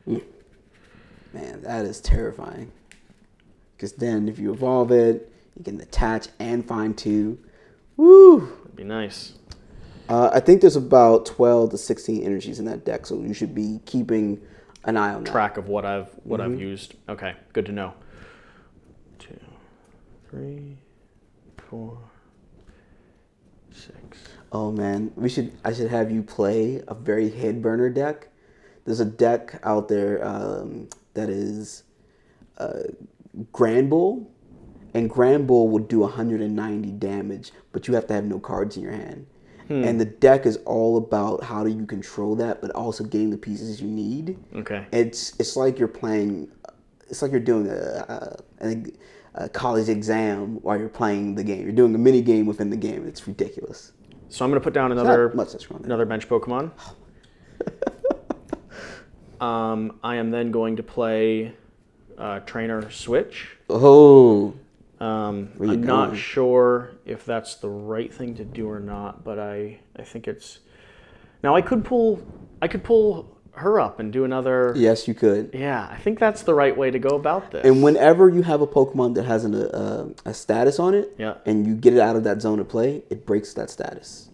Man, that is terrifying. Because then if you evolve it, you can attach and find 2. Woo! That'd be nice. I think there's about 12 to 16 energies in that deck, so you should be keeping an eye on that. Track of what I've used. Okay, good to know. 2, 3, 4, 6. Oh man, I should have you play a very head burner deck. There's a deck out there that is Granbull, and Granbull will do 190 damage, but you have to have no cards in your hand. And the deck is all about how do you control that, but also getting the pieces you need. Okay. It's like you're playing, it's like you're doing a college exam while you're playing the game. You're doing a mini game within the game. It's ridiculous. So I'm going to put down another bench Pokemon. I am then going to play Trainer Switch. Oh. I'm not sure if that's the right thing to do or not, but I think it's. Now I could pull her up and do another. Yes, you could. Yeah, I think that's the right way to go about this. And whenever you have a Pokemon that has a status on it, and you get it out of that zone of play, it breaks that status.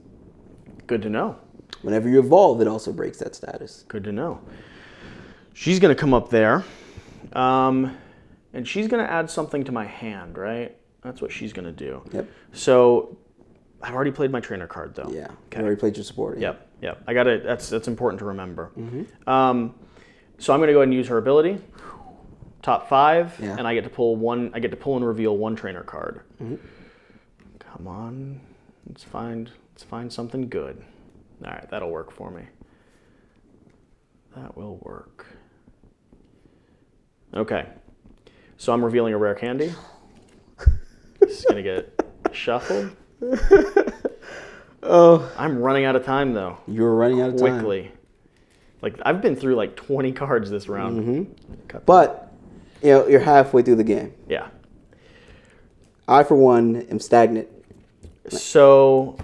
Good to know. Whenever you evolve, it also breaks that status. Good to know. She's going to come up there. And she's going to add something to my hand, right? That's what she's going to do. Yep. So I've already played my trainer card, though. Yeah. Okay. You already played your support. Yeah. Yep. I got it. That's important to remember. So I'm going to go ahead and use her ability, top 5, and I get to pull one. I get to pull and reveal 1 trainer card. Come on, let's find something good. All right, that'll work for me. That will work. Okay. So I'm revealing a rare candy. This is going to get shuffled. Oh. I'm running out of time, though. You're running out of time. Quickly. Like, I've been through like 20 cards this round. Mm-hmm. But, you know, you're halfway through the game. Yeah. I, for one, am stagnant. So,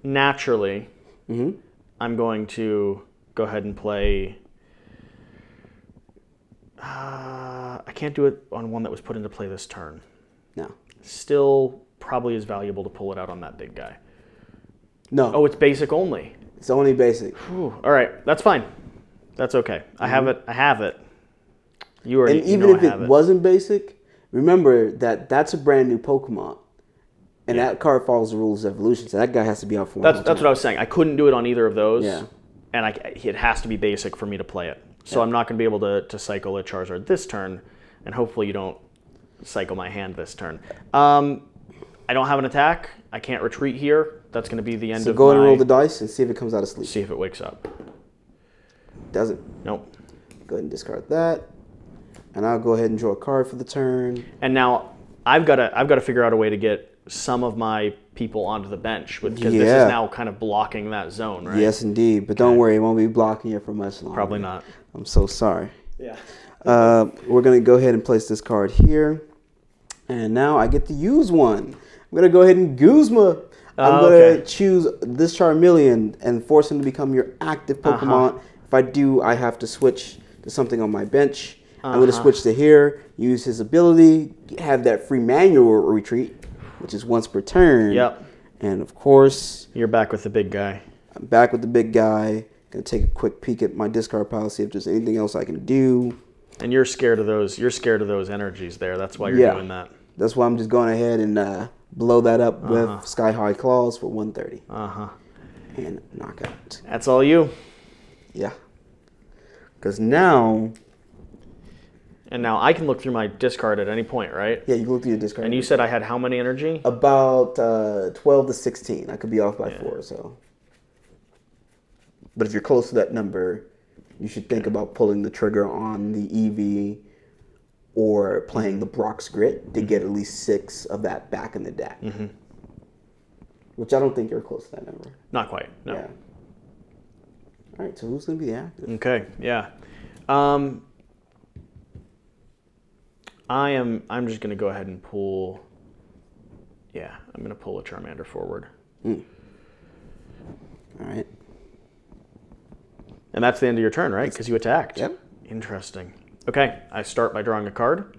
naturally, I'm going to go ahead and play... I can't do it on one that was put into play this turn. No. Still probably is valuable to pull it out on that big guy. No. Oh, it's basic only. It's only basic. Whew. All right, that's fine. That's okay. I have it. I have it. You already. And even if it wasn't basic, remember that that's a brand new Pokemon, and that card follows the rules of evolution. So that guy has to be out for. That's what I was saying. I couldn't do it on either of those. Yeah. And it has to be basic for me to play it. So I'm not going to be able to cycle a Charizard this turn, and hopefully you don't cycle my hand this turn. I don't have an attack. I can't retreat here. That's going to be the end of my... So go ahead and roll the dice and see if it comes out of sleep. See if it wakes up. Does it? Nope. Go ahead and discard that. And I'll go ahead and draw a card for the turn. And now I've got to figure out a way to get some of my people onto the bench because this is now kind of blocking that zone, right? Yes, indeed. But don't worry, it won't be blocking it for much longer. Probably not. I'm so sorry. Yeah. We're going to go ahead and place this card here. And now I get to use one. I'm going to go ahead and Guzma. I'm going to choose this Charmeleon and force him to become your active Pokemon. If I do, I have to switch to something on my bench. I'm going to switch to here, use his ability, have that free manual retreat, which is once per turn. Yep. And of course... You're back with the big guy. I'm back with the big guy. Going to take a quick peek at my discard pile, see if there's anything else I can do. And you're scared of those. You're scared of those energies there. That's why you're doing that. That's why I'm just going ahead and blow that up with Sky High Claws for 130. And knockout. That's all you. Yeah. Because now... And now I can look through my discard at any point, right? Yeah, you can look through your discard. And you said I had how many energy? About 12 to 16. I could be off by 4, so... But if you're close to that number, you should think about pulling the trigger on the EV or playing the Brock's Grit to get at least 6 of that back in the deck. Which I don't think you're close to that number. Not quite, no. Yeah. All right, so who's going to be the active? Okay, yeah. I'm just going to go ahead and pull... Yeah, I'm going to pull a Charmander forward. All right. And that's the end of your turn, right? Because you attacked. Yep. Interesting. Okay, I start by drawing a card.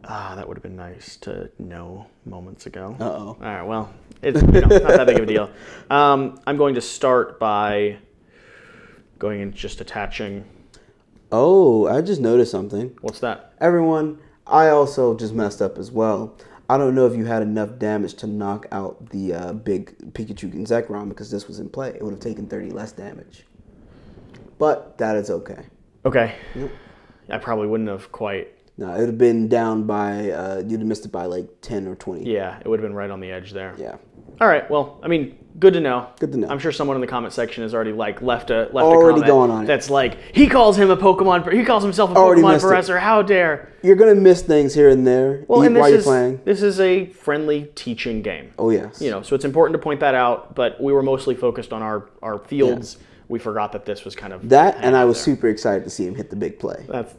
That would have been nice to know moments ago. Uh-oh. All right, well, it's not that big of a deal. I'm going to start by going and just attaching. Oh, I just noticed something. What's that? Everyone, I also just messed up as well. I don't know if you had enough damage to knock out the big Pikachu and Zekrom because this was in play. It would have taken 30 less damage. But that is okay. Okay. Yep. I probably wouldn't have quite. No, it would have been down by, you'd have missed it by like 10 or 20. Yeah, it would have been right on the edge there. Yeah. All right, well, I mean, good to know. Good to know. I'm sure someone in the comment section has already left a already comment going on it. that's like, he calls himself a Pokemon professor, how dare. You're going to miss things here and there while you're playing. This is a friendly teaching game. Oh, yes. You know, so it's important to point that out, but we were mostly focused on our fields. Yeah. We forgot that this was kind of... That, and I was super excited to see him hit the big play. That's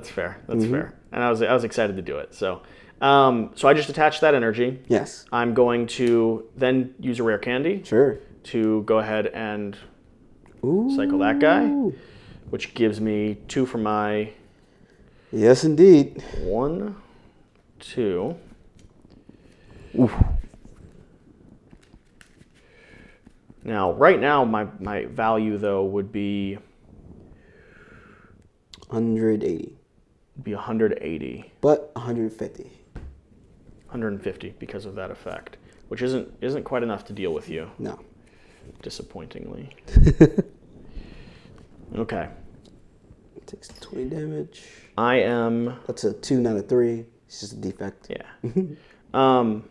fair. That's fair. And I was excited to do it, so... So I just attached that energy. Yes. I'm going to then use a rare candy. Sure. To go ahead and cycle that guy, which gives me 2 for my... Yes, indeed. 1, 2. Oof. Now, right now, my value, though, would be... 180. Be 180. But 150. 150 because of that effect, which isn't quite enough to deal with you. No. Disappointingly. Okay. It takes 20 damage. I am... That's a 2, not a 3. It's just a defect. Yeah. I'm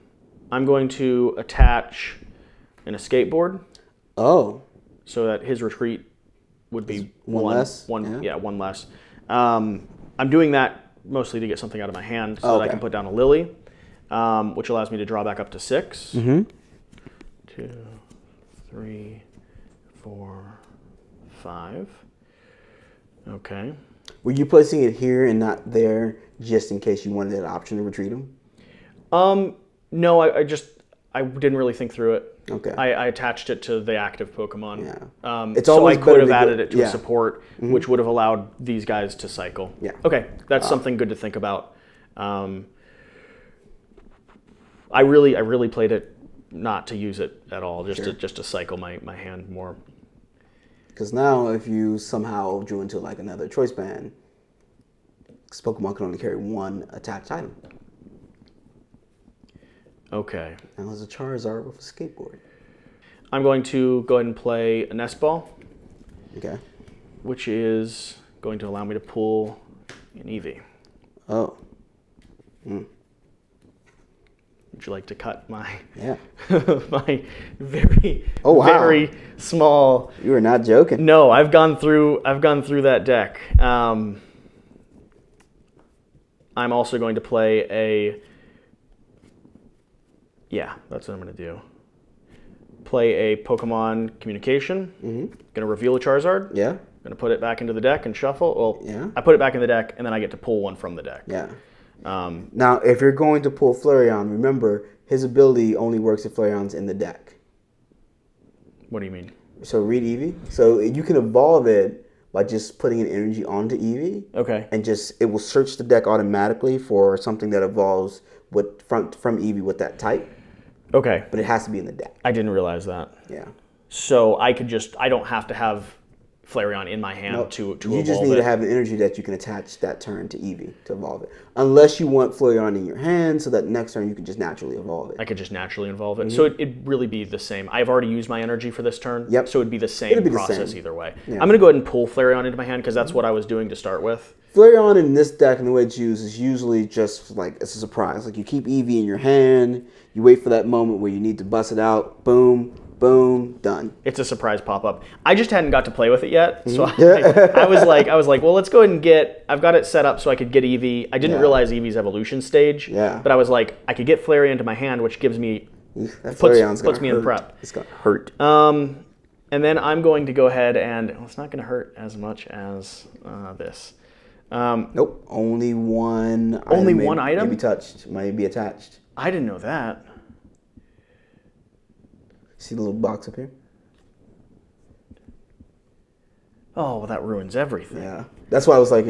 going to attach and a skateboard. Oh. So that his retreat would be one less. One less. I'm doing that mostly to get something out of my hand so that I can put down a lily, which allows me to draw back up to 6. 2, 3, 4, 5. Okay. Were you placing it here and not there just in case you wanted that option to retreat him? No, I didn't really think through it. Okay. I attached it to the active Pokemon. Yeah. It's so I could have added it to a support, which would have allowed these guys to cycle. Yeah. Okay, that's something good to think about. I really played it not to use it at all, just to cycle my hand more. Because now, if you somehow drew into like another choice band, this Pokemon can only carry one attached item. Okay. Now there's a Charizard with a skateboard. I'm going to go ahead and play a Nest Ball. Okay. Which is going to allow me to pull an Eevee. Oh. Would you like to cut my my very very small? You are not joking. No, I've gone through that deck. I'm also going to play a. Yeah, that's what I'm going to do. Play a Pokemon Communication. Going to reveal a Charizard. Yeah. Going to put it back into the deck and shuffle. Well, yeah. I put it back in the deck, and then I get to pull one from the deck. Yeah. Now, if you're going to pull Flareon, remember, his ability only works if Flareon's in the deck. What do you mean? So read Eevee. So you can evolve it by just putting an energy onto Eevee. Okay. And it will search the deck automatically for something that evolves from Eevee with that type. Okay. But it has to be in the deck. I didn't realize that. Yeah. So I don't have to have Flareon in my hand to evolve it. You just need to have an energy that you can attach that turn to Eevee to evolve it. Unless you want Flareon in your hand so that next turn you can just naturally evolve it. I could just naturally evolve it. So it'd really be the same. I've already used my energy for this turn. Yep. So it'd be the same process either way. Yeah. I'm going to go ahead and pull Flareon into my hand because that's what I was doing to start with. Flareon in this deck and the way it's used is usually just like it's a surprise. Like you keep Eevee in your hand, you wait for that moment where you need to bust it out, boom, boom, done. It's a surprise pop-up. I just hadn't got to play with it yet, so I was like, well, let's go ahead and I've got it set up so I could get Eevee. I didn't realize Eevee's evolution stage, but I was like, I could get Flareon into my hand, which gives me, puts me in prep. It's going to hurt. And then I'm going to go ahead and, it's not going to hurt as much as this. Nope, only one item. Only one item? Might be attached. I didn't know that. See the little box up here? Oh, well, that ruins everything. Yeah. That's why I was like,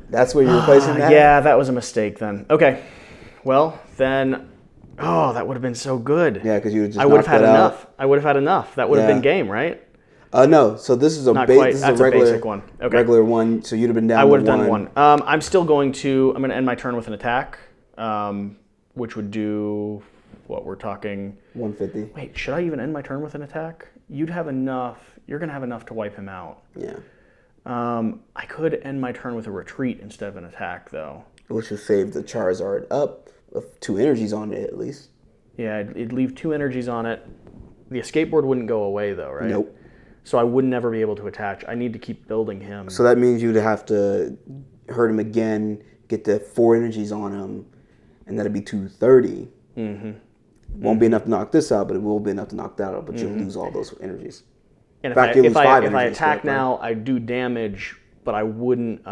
that's where you're replacing that? Yeah, that was a mistake then. Okay. Well, then, that would have been so good. Yeah, because you would just I would have had enough. I would have had enough. That would have been game, right? No. So this is a regular basic one. Okay. Regular one. So you'd have been down. I would have done one. I'm going to end my turn with an attack, which would do what we're talking. 150. Wait, should I even end my turn with an attack? You'd have enough. You're gonna have enough to wipe him out. Yeah. I could end my turn with a retreat instead of an attack, though. Which would save the Charizard up with 2 energies on it at least. Yeah, it'd leave 2 energies on it. The skateboard wouldn't go away though, right? Nope. So I would never be able to attach. I need to keep building him. So that means you'd have to hurt him again, get the 4 energies on him, and that'd be 230. Won't be enough to knock this out, but it will be enough to knock that out. But you'll lose all those energies. And if I attack now, I do damage, but I wouldn't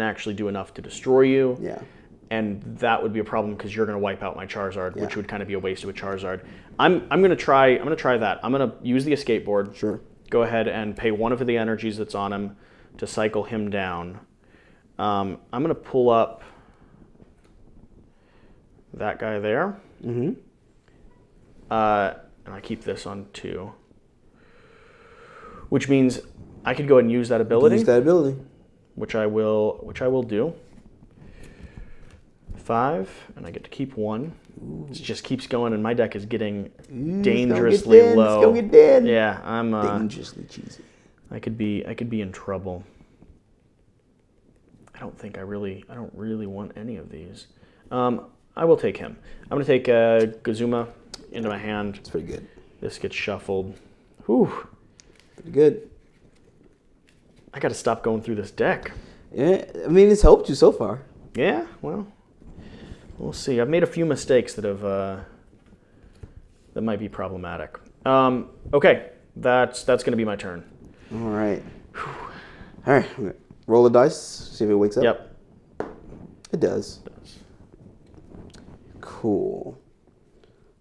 actually do enough to destroy you. Yeah. And that would be a problem because you're going to wipe out my Charizard, which would kind of be a waste of a Charizard. I'm going to try that. I'm going to use the escape board. Sure. Go ahead and pay one of the energies that's on him to cycle him down. I'm going to pull up that guy there. And I keep this on 2. Which means I could go ahead and use that ability. Which I will do. 5, and I get to keep 1. It just keeps going, and my deck is getting dangerously low. It's gonna get dead. Yeah, I'm dangerously cheesy. I could be in trouble. I don't really want any of these. I will take him. I'm gonna take Gazuma into my hand. It's pretty good. This gets shuffled. Whew. Pretty good. I got to stop going through this deck. Yeah, I mean, it's helped you so far. Yeah, well, we'll see. I've made a few mistakes that have that might be problematic. Okay, that's going to be my turn. All right. All right. Roll the dice. See if it wakes up. Yep. It does. Cool.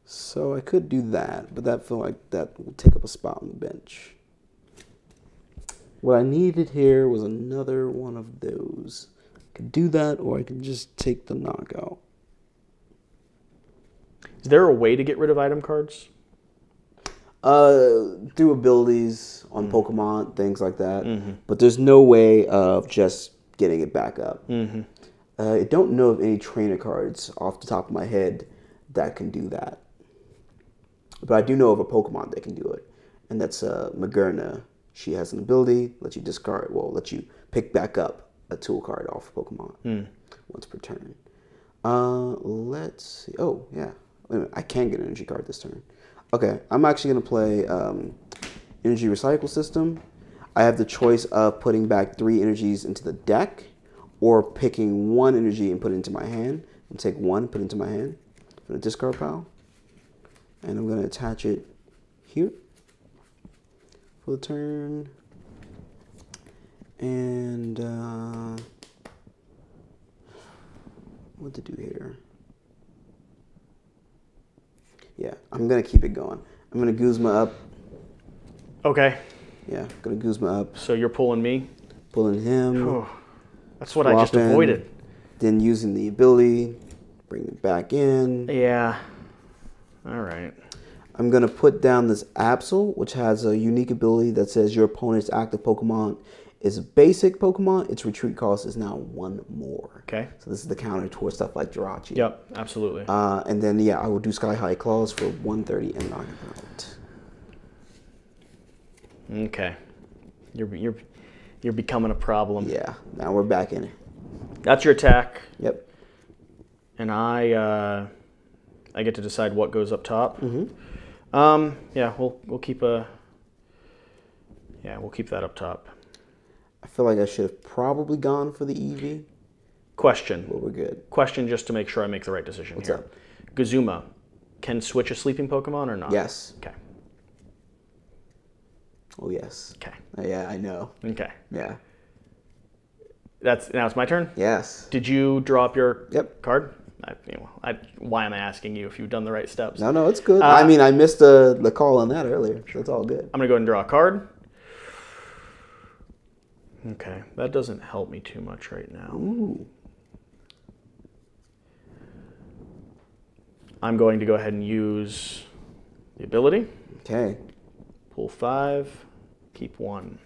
So I could do that, but that feel like that will take up a spot on the bench. What I needed here was another one of those. I could do that, or I could just take the knockout. Is there a way to get rid of item cards? Through abilities on Pokemon, things like that. But there's no way of just getting it back up. I don't know of any trainer cards off the top of my head that can do that. But I do know of a Pokemon that can do it. And that's Magerna. She has an ability, lets you discard, let you pick back up a tool card off Pokemon once per turn. Let's see. Oh, yeah. Wait a minute. I can get an energy card this turn. Okay, I'm actually going to play Energy Recycle System. I have the choice of putting back 3 energies into the deck or picking 1 energy and put it into my hand. And take 1, put it into my hand from the discard pile. And I'm going to attach it here for the turn. And what to do here? Yeah, I'm going to keep it going. I'm going to Guzma up. Okay. Yeah, going to Guzma up. So you're pulling me? Pulling him. Oh, that's what I just avoided. Then using the ability, bring it back in. Yeah. All right. I'm going to put down this Absol, which has a unique ability that says your opponent's active Pokemon is a basic Pokemon. Its retreat cost is now 1 more. Okay. So this is the counter towards stuff like Jirachi. Yep, absolutely. And then, yeah, I will do Sky High Claws for 130 and knock it out. Okay. You're becoming a problem. Yeah, now we're back in it. That's your attack. Yep. And I get to decide what goes up top. Yeah, we'll keep that up top. I feel like I should have probably gone for the Eevee. Question. But we're good. Question just to make sure I make the right decision What's here. up? Gazuma can switch a sleeping Pokemon or not? Yes. Okay. Oh, yes. Okay. Yeah, I know. Okay. Yeah. Now it's my turn? Yes. Did you draw up your Yep. card? Why am I asking you if you've done the right steps? No, it's good. I mean, I missed the call on that earlier, so it's all good. I'm going to go ahead and draw a card. Okay, that doesn't help me too much right now. Ooh. I'm going to go ahead and use the ability. Okay. Pull 5, keep 1.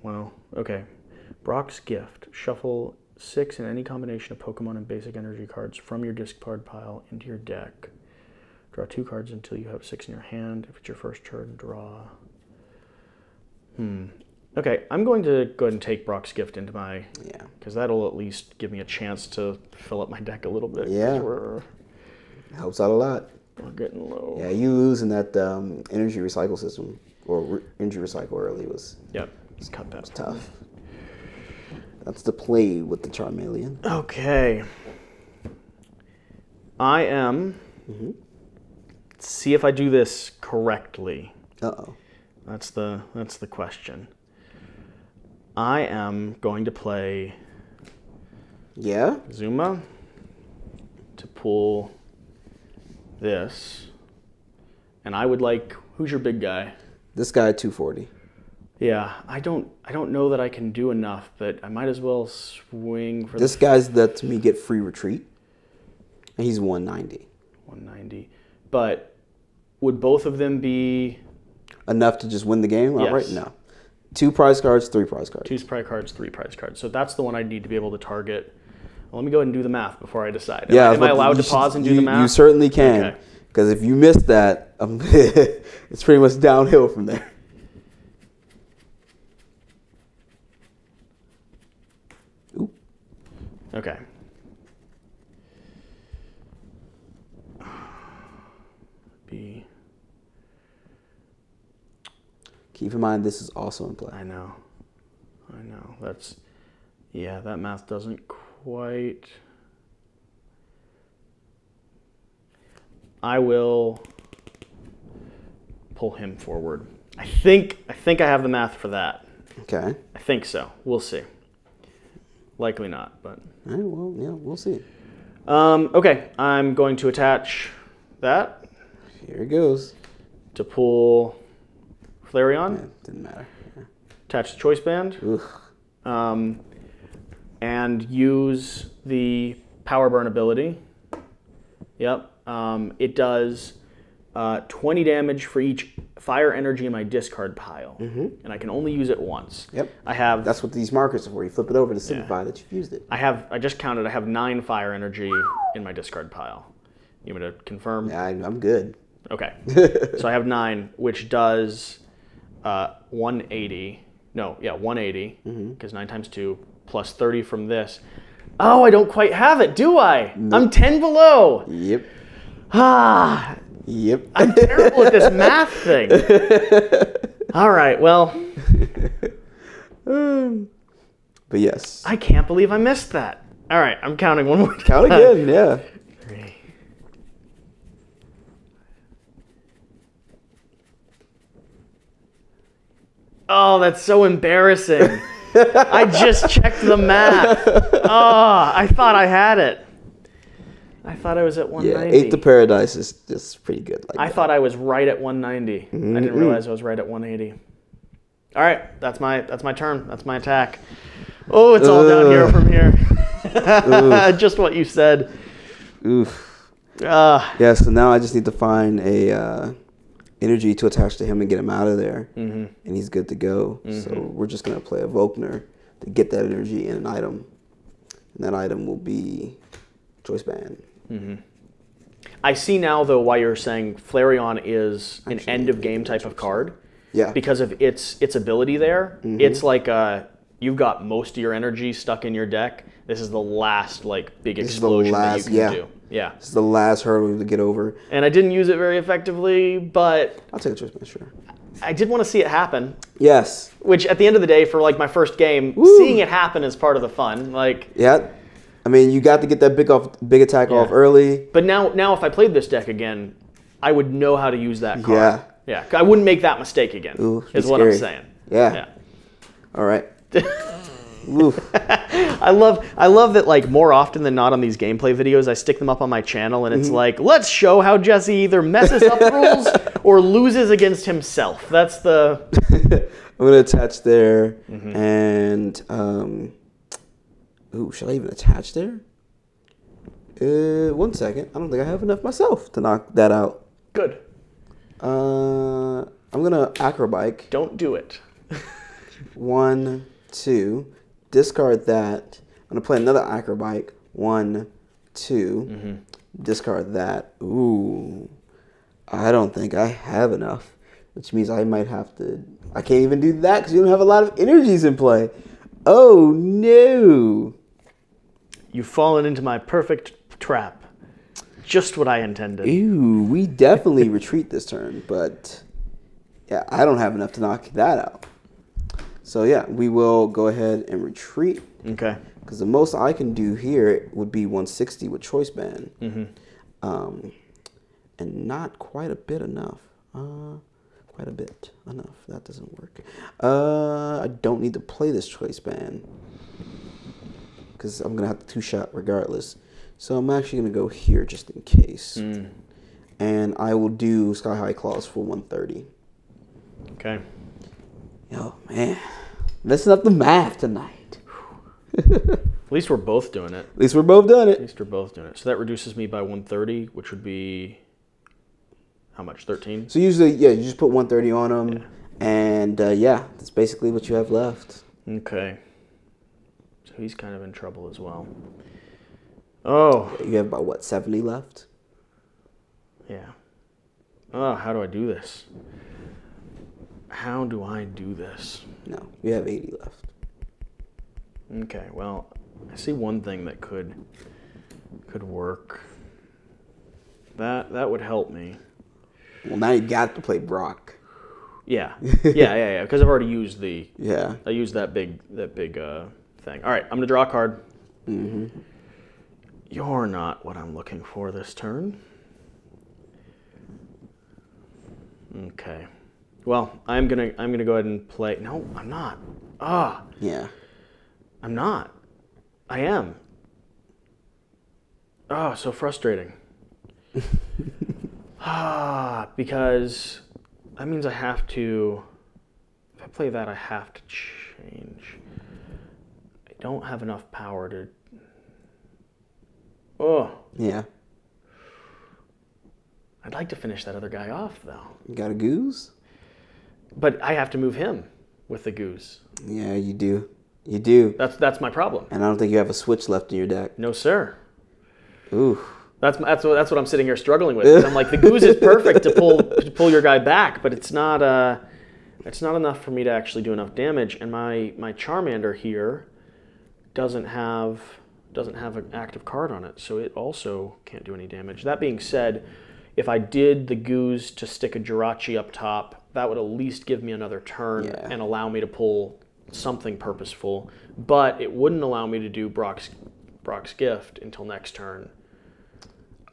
Well, okay. Brock's Gift. Shuffle 6 in any combination of Pokemon and basic energy cards from your discard pile into your deck. Draw 2 cards until you have 6 in your hand. If it's your first turn, draw. Okay, I'm going to go ahead and take Brock's Gift into my... Yeah. Because that'll at least give me a chance to fill up my deck a little bit. Yeah. Helps out a lot. We're getting low. Yeah, you losing that energy recycle system, or energy recycle early was... Yep, let's cut that. Was tough. That's the play with the Charmeleon. Okay. I am... Let's see if I do this correctly. Uh-oh. That's the question. I am going to play... Yeah? Zuma to pull this. And I would like... Who's your big guy? This guy, 240. Yeah, I don't know that I can do enough, but I might as well swing for this guy's lets me get free retreat. And he's 190. 190. But would both of them be enough to just win the game? Yes. All right, no. 2 prize cards, 3 prize cards. 2 prize cards, 3 prize cards. So that's the one I need to be able to target. Well, let me go ahead and do the math before I decide. Yeah, am I allowed to pause and do the math? You certainly can. Because if you miss that, it's pretty much downhill from there. Oop. Okay. Keep in mind, this is also in play. I know. That's, yeah, that math doesn't quite. I will pull him forward. I think I have the math for that. Okay. I think so. We'll see. Likely not, but. All right, well, yeah, we'll see. Okay, I'm going to attach that. Here it goes. To pull Flareon. Yeah, didn't matter. Yeah. Attach the choice band. And use the power burn ability. Yep. It does 20 damage for each fire energy in my discard pile. And I can only use it once. Yep. I have. That's what these markers are for. You flip it over to signify that you've used it. I just counted. I have 9 fire energy in my discard pile. You want me to confirm? Yeah, I'm good. Okay. So I have 9, which does 180. No, yeah, 180. Because 9 times 2 plus 30 from this. Oh, I don't quite have it, do I? Nope. I'm 10 below. Yep. Ah. Yep. I'm terrible at this math thing. All right, well. But yes. I can't believe I missed that. All right, I'm counting one more time. Count again, yeah. 3. Oh, that's so embarrassing. I just checked the math. Oh, I thought I had it. I thought I was at 190. Yeah, 8 to Paradise is just pretty good. I thought I was right at 190. I didn't realize I was right at 180. All right, that's my turn. That's my attack. Oh, it's all downhill from here. Just what you said. Oof. Yeah, so now I just need to find a energy to attach to him and get him out of there. And he's good to go. So we're just going to play a Volkner to get that energy in an item. And that item will be Choice Band. I see now, though, why you're saying Flareon is an end-of-game type of card. Yeah. Because of its ability there. It's like you've got most of your energy stuck in your deck. This is the last big explosion that you can do. Yeah. This is the last hurdle to get over. And I didn't use it very effectively, but I'll take a Choice Band, sure. I did want to see it happen. Yes. Which, at the end of the day, for my first game, seeing it happen is part of the fun. Yeah. I mean, you got to get that big attack off early. But now, if I played this deck again, I would know how to use that card. Yeah. Yeah. I wouldn't make that mistake again. Ooh, is what I'm saying. Yeah. All right. I love that more often than not on these gameplay videos, I stick them up on my channel and it's let's show how Jesse either messes up rules or loses against himself. That's the. I'm gonna attach there and ooh, should I even attach there? 1 second. I don't think I have enough myself to knock that out. Good. I'm gonna acrobike. Don't do it. 1, 2. Discard that. I'm gonna play another acrobike. 1, 2. Discard that. Ooh. I don't think I have enough. Which means I might have to. I can't even do that because you don't have a lot of energies in play. Oh no. You've fallen into my perfect trap. Just what I intended. Ew, we definitely retreat this turn, but yeah, I don't have enough to knock that out. So yeah, we will go ahead and retreat. Okay. Because the most I can do here would be 160 with Choice Band. And not quite a bit enough. Quite a bit enough. That doesn't work. I don't need to play this Choice Band because I'm gonna have to 2-shot regardless. So I'm actually gonna go here just in case, and I will do Sky High Claws for 130. Okay. Oh man, messing up the math tonight. At least we're both doing it. At least we're both doing it. At least we're both doing it. So that reduces me by 130, which would be how much? 13. So usually, yeah, you just put 130 on them, and yeah, that's basically what you have left. Okay. So he's kind of in trouble as well. Oh. You have about, what, 70 left? Yeah. Oh, how do I do this? How do I do this? No, you have 80 left. Okay, well, I see one thing that could work. That would help me. Well, now you got to play Brock. Yeah. Yeah. Because I've already used the. Yeah. I used that big thing. All right, I'm gonna draw a card. You're not what I'm looking for this turn. Okay. Well, I'm gonna go ahead and play. No, I'm not. Yeah. I'm not. I am. Oh, so frustrating. Because that means I have to. If I play that, I have to change. I don't have enough power to. Oh. Yeah. I'd like to finish that other guy off, though. You got a goose? But I have to move him with the goose. Yeah, you do. You do. That's my problem. And I don't think you have a switch left in your deck. No, sir. Ooh. That's what I'm sitting here struggling with. I'm like, the goose is perfect to pull your guy back, but it's not enough for me to actually do enough damage. And my Charmander here doesn't have an active card on it, so it also can't do any damage. That being said, if I did the goose to stick a Jirachi up top, that would at least give me another turn and allow me to pull something purposeful, but it wouldn't allow me to do Brock's Gift until next turn.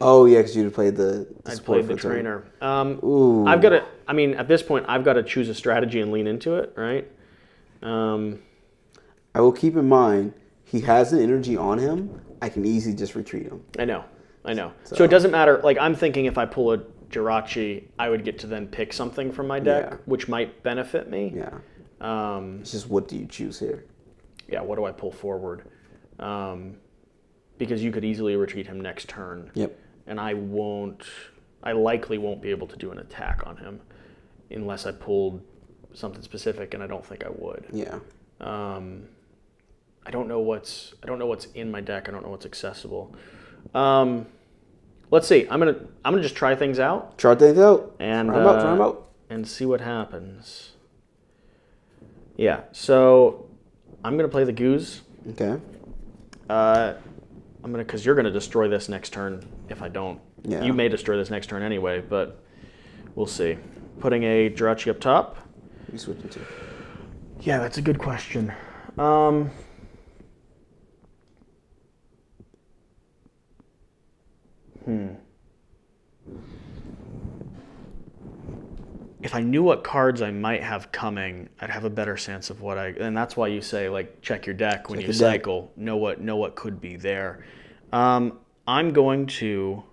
Oh yeah, because you'd played the I'd played the trainer. Ooh. I've got to. I mean, at this point, I've got to choose a strategy and lean into it, right? I will keep in mind he has an energy on him. I can easily just retreat him. I know. So it doesn't matter. Like, I'm thinking if I pull a Jirachi, I would get to then pick something from my deck, which might benefit me. Yeah. It's just, what do you choose here? Yeah. What do I pull forward? Because you could easily retreat him next turn. Yep. And I likely won't be able to do an attack on him unless I pulled something specific, and I don't think I would. Yeah. I don't know what's in my deck. I don't know what's accessible. Let's see. I'm gonna just try things out. Try things out. And try them out. And see what happens. Yeah. So I'm gonna play the goose. Okay. Because you're gonna destroy this next turn if I don't. Yeah. You may destroy this next turn anyway, but we'll see. Putting a Jirachi up top. You switching to? Yeah, that's a good question. If I knew what cards I might have coming, I'd have a better sense of and that's why you say, like, check your deck when you cycle. Know what could be there. I'm going to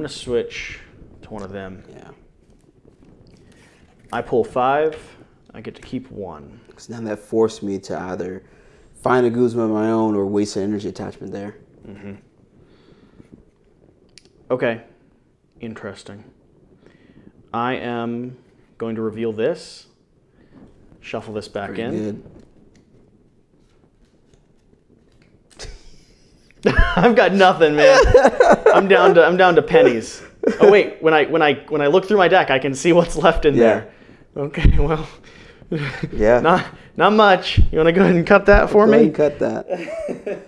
switch to one of them. Yeah. I pull 5. I get to keep 1. Because now that forced me to either find a Guzma of my own or waste an energy attachment there. Mm-hmm. Okay. Interesting. I am going to reveal this. Shuffle this back in. Good. I've got nothing, man. I'm down to pennies. Oh wait, when I look through my deck, I can see what's left in there. Okay, well. Yeah. Not much. You want to go ahead and cut that for me? Go ahead and cut that.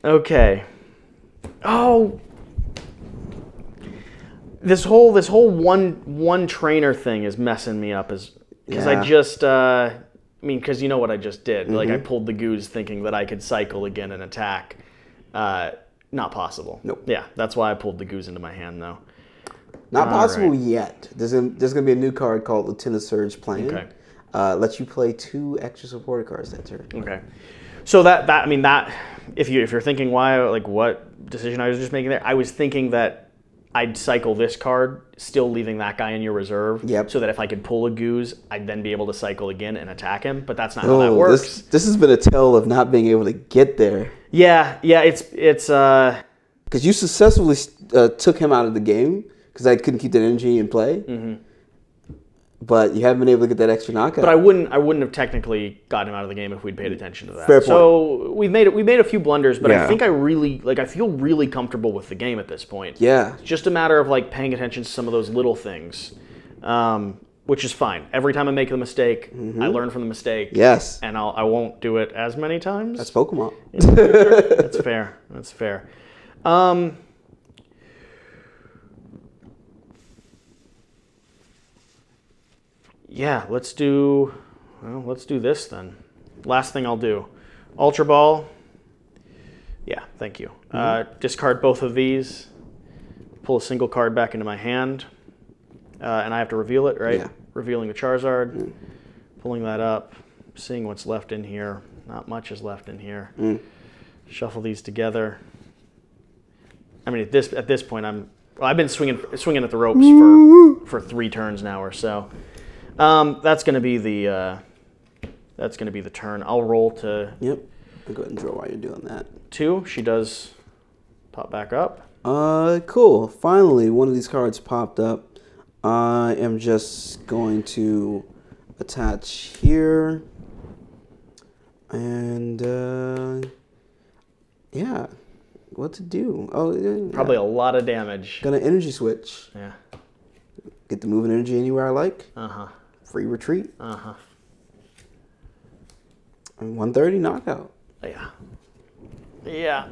Okay. Oh. This whole one trainer thing is messing me up, because I just because you know what I just did. Like, I pulled the goose thinking that I could cycle again and attack. Not possible. Nope. Yeah, that's why I pulled the goose into my hand, though. Not possible yet. There's gonna be a new card called Lieutenant Surge Plan. Okay. Lets you play 2 extra supported cards that turn. Okay. So that if you're thinking why, like, what decision I was just making there, I was thinking that I'd cycle this card, still leaving that guy in your reserve. Yep. So that if I could pull a goose, I'd then be able to cycle again and attack him. But that's not how that works. This has been a tale of not being able to get there. Yeah, it's because you successfully took him out of the game because I couldn't keep that energy in play. Mm-hmm. But you haven't been able to get that extra knockout. But I wouldn't have technically gotten him out of the game if we'd paid attention to that. Fair point. So we made a few blunders, but I think I feel really comfortable with the game at this point. Yeah. It's just a matter of, like, paying attention to some of those little things, which is fine. Every time I make a mistake, I learn from the mistake. Yes. And I won't do it as many times. That's Pokemon. That's fair. That's fair. Yeah, let's do this then. Last thing I'll do. Ultra Ball. Yeah, thank you. Discard both of these. Pull a single card back into my hand. And I have to reveal it, right? Yeah. Revealing the Charizard. Pulling that up. Seeing what's left in here. Not much is left in here. Shuffle these together. I mean, at this point, I've been swinging at the ropes for 3 turns now or so. That's gonna be the turn. I'll roll to. Yep. I'll go ahead and draw while you're doing that. 2. She does pop back up. Cool. Finally, one of these cards popped up. I am just going to attach here. And, yeah. What to do? Oh, yeah. Probably a lot of damage. Gonna energy switch. Yeah. Get the moving energy anywhere I like. Free retreat. And 130 knockout. Yeah. Yeah.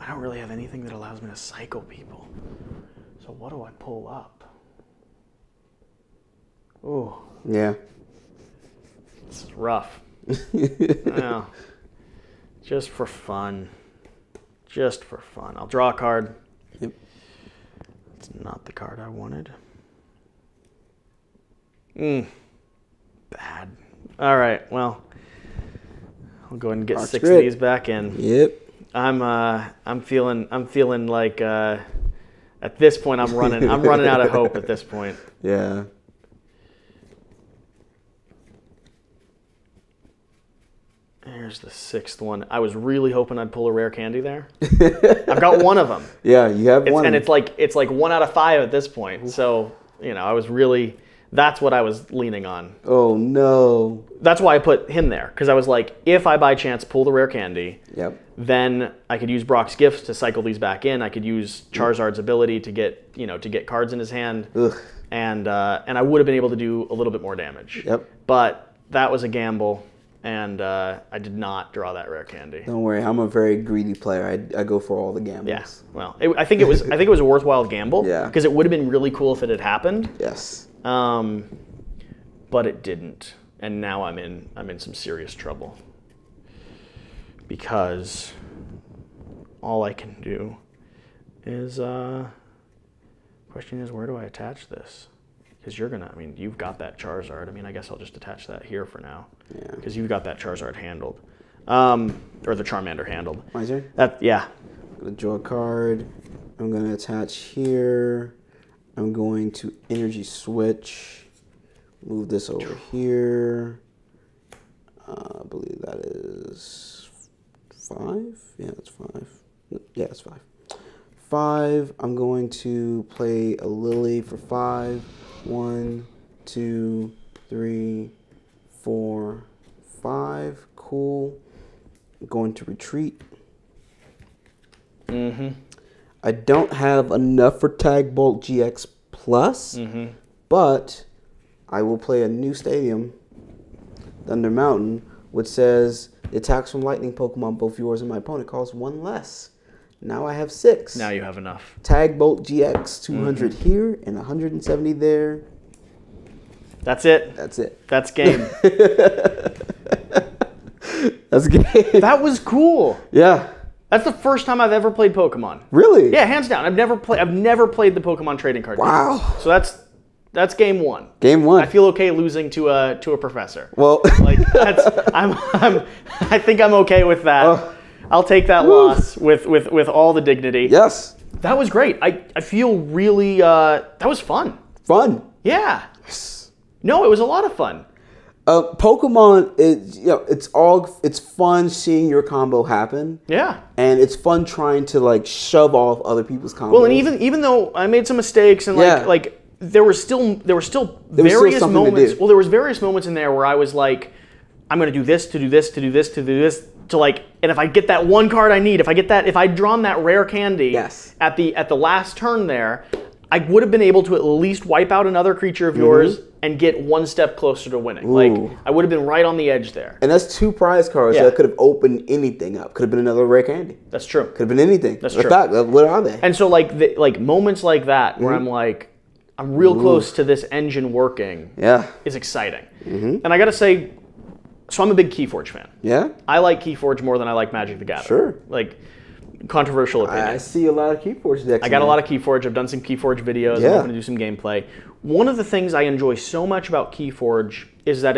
I don't really have anything that allows me to cycle people. So what do I pull up? Ooh. Yeah. This is rough. Well, just for fun. Just for fun. I'll draw a card. Yep. It's not the card I wanted. Bad. All right, well, I'll go ahead and get 6 of these back in. Yep. I'm feeling like at this point I'm running out of hope at this point. Yeah. There's the 6th one. I was really hoping I'd pull a rare candy there. I've got one of them. Yeah, you have one. And it's like 1 out of 5 at this point. So, I was really, that's what I was leaning on. Oh no. That's why I put him there, because I was like, if I by chance pull the rare candy, then I could use Brock's gifts to cycle these back in. I could use Charizard's ability to get cards in his hand, and I would have been able to do a little bit more damage. Yep. But that was a gamble, and I did not draw that rare candy. Don't worry, I'm a very greedy player. I go for all the gambles. Yeah. Well, I think it was a worthwhile gamble. Yeah. Because it would have been really cool if it had happened. Yes. But it didn't. And now I'm in some serious trouble, because all I can do is question is, where do I attach this? Because you've got that Charizard. I guess I'll just attach that here for now. Yeah. Because you've got that Charizard handled, or the Charmander handled. My turn. Yeah. I'm gonna draw a card. I'm gonna attach here. I'm going to energy switch. Move this over here. I believe that is 5. Yeah, that's 5. Yeah, that's 5. 5. I'm going to play a Lily for 5. 1, 2, 3, 4, 5. Cool. I'm going to retreat. I don't have enough for Tag Bolt GX Plus, but I will play a new stadium, Thunder Mountain, which says the attacks from lightning Pokemon, both yours and my opponent, cost 1 less. Now I have 6. Now you have enough. Tag Bolt GX 200 here and 170 there. That's it. That's it. That's game. That's game. That was cool. Yeah. That's the first time I've ever played Pokemon. Really? Yeah, hands down. I've never played the Pokemon trading card game. Wow. So that's game 1. Game 1. I feel okay losing to a professor. Well, I think I'm okay with that. I'll take that loss with all the dignity. Yes. That was great. I feel really that was fun. Fun. Yeah. No, it was a lot of fun. Pokemon is, it's fun seeing your combo happen. Yeah. And it's fun trying to shove off other people's combos. Well, and even though I made some mistakes and there were still various moments. Well, there was various moments in there where I was like, I'm going to do this to do this to do this to do this to and if I get that one card I need, if I'd drawn that rare candy at the last turn there, I would have been able to at least wipe out another creature of yours and get one step closer to winning. Like, I would have been right on the edge there. And that's 2 prize cards that could have opened anything up. Could have been another rare candy. That's true. Could have been anything. That's true. What are they? And so, like moments like that where I'm like, I'm real close to this engine working is exciting. And I got to say, so I'm a big Keyforge fan. Yeah? I like Keyforge more than I like Magic the Gathering. Sure. Like, controversial opinion. I see a lot of Keyforge decks. I got a lot of Keyforge. I've done some Keyforge videos. I'm going to do some gameplay. One of the things I enjoy so much about Keyforge is that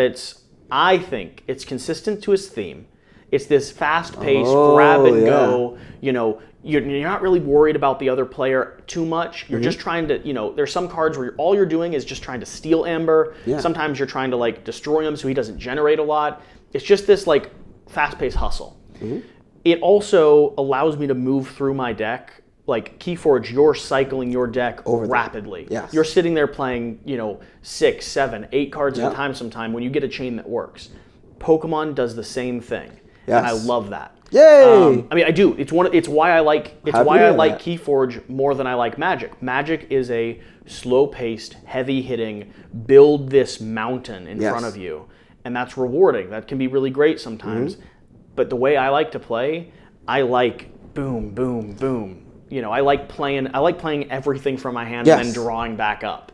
I think it's consistent to its theme. It's this fast-paced, grab and go, you know, you're not really worried about the other player too much. You're just trying to, you know, there's some cards where all you're doing is just trying to steal Amber. Sometimes you're trying to like destroy him so he doesn't generate a lot. It's just this like fast-paced hustle. It also allows me to move through my deck. Like Keyforge, you're cycling your deck rapidly. You're sitting there playing, you know, 6, 7, 8 cards at a time sometime when you get a chain that works. Pokemon does the same thing. And I love that. Yay! I mean, I do. It's why I like Keyforge more than I like Magic. Magic is a slow-paced, heavy-hitting, build this mountain in front of you, and that's rewarding. That can be really great sometimes. But the way I like to play, I like boom, boom, boom. You know, I like playing everything from my hand and then drawing back up.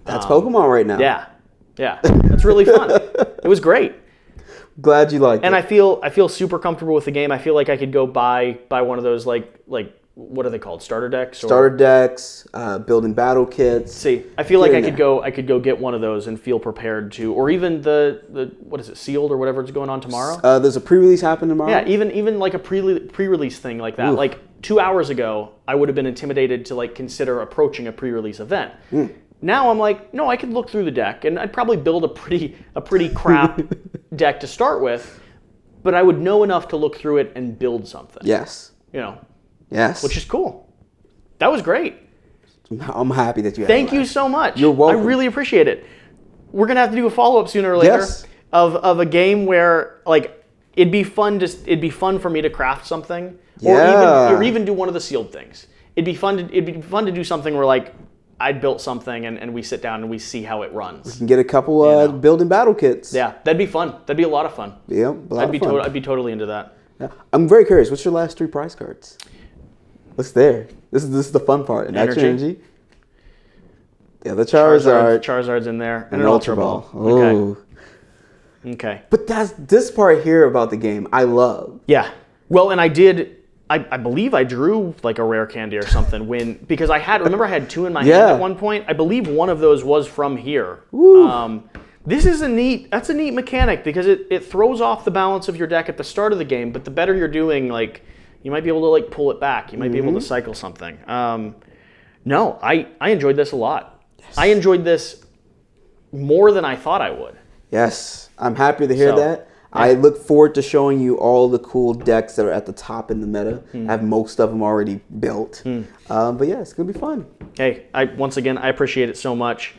That's Pokemon right now. Yeah. That's really fun. It was great. Glad you liked it. And I feel super comfortable with the game. I feel like I could go buy one of those like what are they called? Starter decks? Starter decks, building battle kits. See, I feel like I could go get one of those and feel prepared to, or even the what is it, Sealed or whatever is going on tomorrow? There's a pre-release happening tomorrow. Yeah, even like a pre-release thing like that. Like 2 hours ago, I would have been intimidated to like consider approaching a pre-release event. Now I'm like, no, I could look through the deck and I'd probably build a pretty crap deck to start with, but I would know enough to look through it and build something. Yes. You know. Yes. Which is cool. That was great. I'm happy that you. Thank you so much. You're welcome. I really appreciate it. We're gonna have to do a follow-up sooner or later of a game where like it'd be fun for me to craft something, or even do one of the sealed things. It'd be fun to do something where like I built something and we sit down and we see how it runs. We can get a couple building battle kits. Yeah, that'd be fun. That'd be a lot of fun. Yeah, I'd be totally into that. Yeah. I'm very curious. What's your last 3 prize cards? What's there? This is the fun part. An extra energy. Yeah, the Charizard's in there, and an Ultra Ball. Oh. Okay. But that's this part here about the game I love. Yeah. Well, and I believe I drew like a rare candy or something because I had 2 in my hand at one point. I believe one of those was from here. This is that's a neat mechanic because it throws off the balance of your deck at the start of the game, but the better you're doing, like you might be able to like pull it back. You might be able to cycle something. No, I enjoyed this a lot. Yes. I enjoyed this more than I thought I would. Yes, I'm happy to hear that. Yeah. I look forward to showing you all the cool decks that are at the top in the meta. I have most of them already built. But yeah, it's going to be fun. Hey, once again, I appreciate it so much.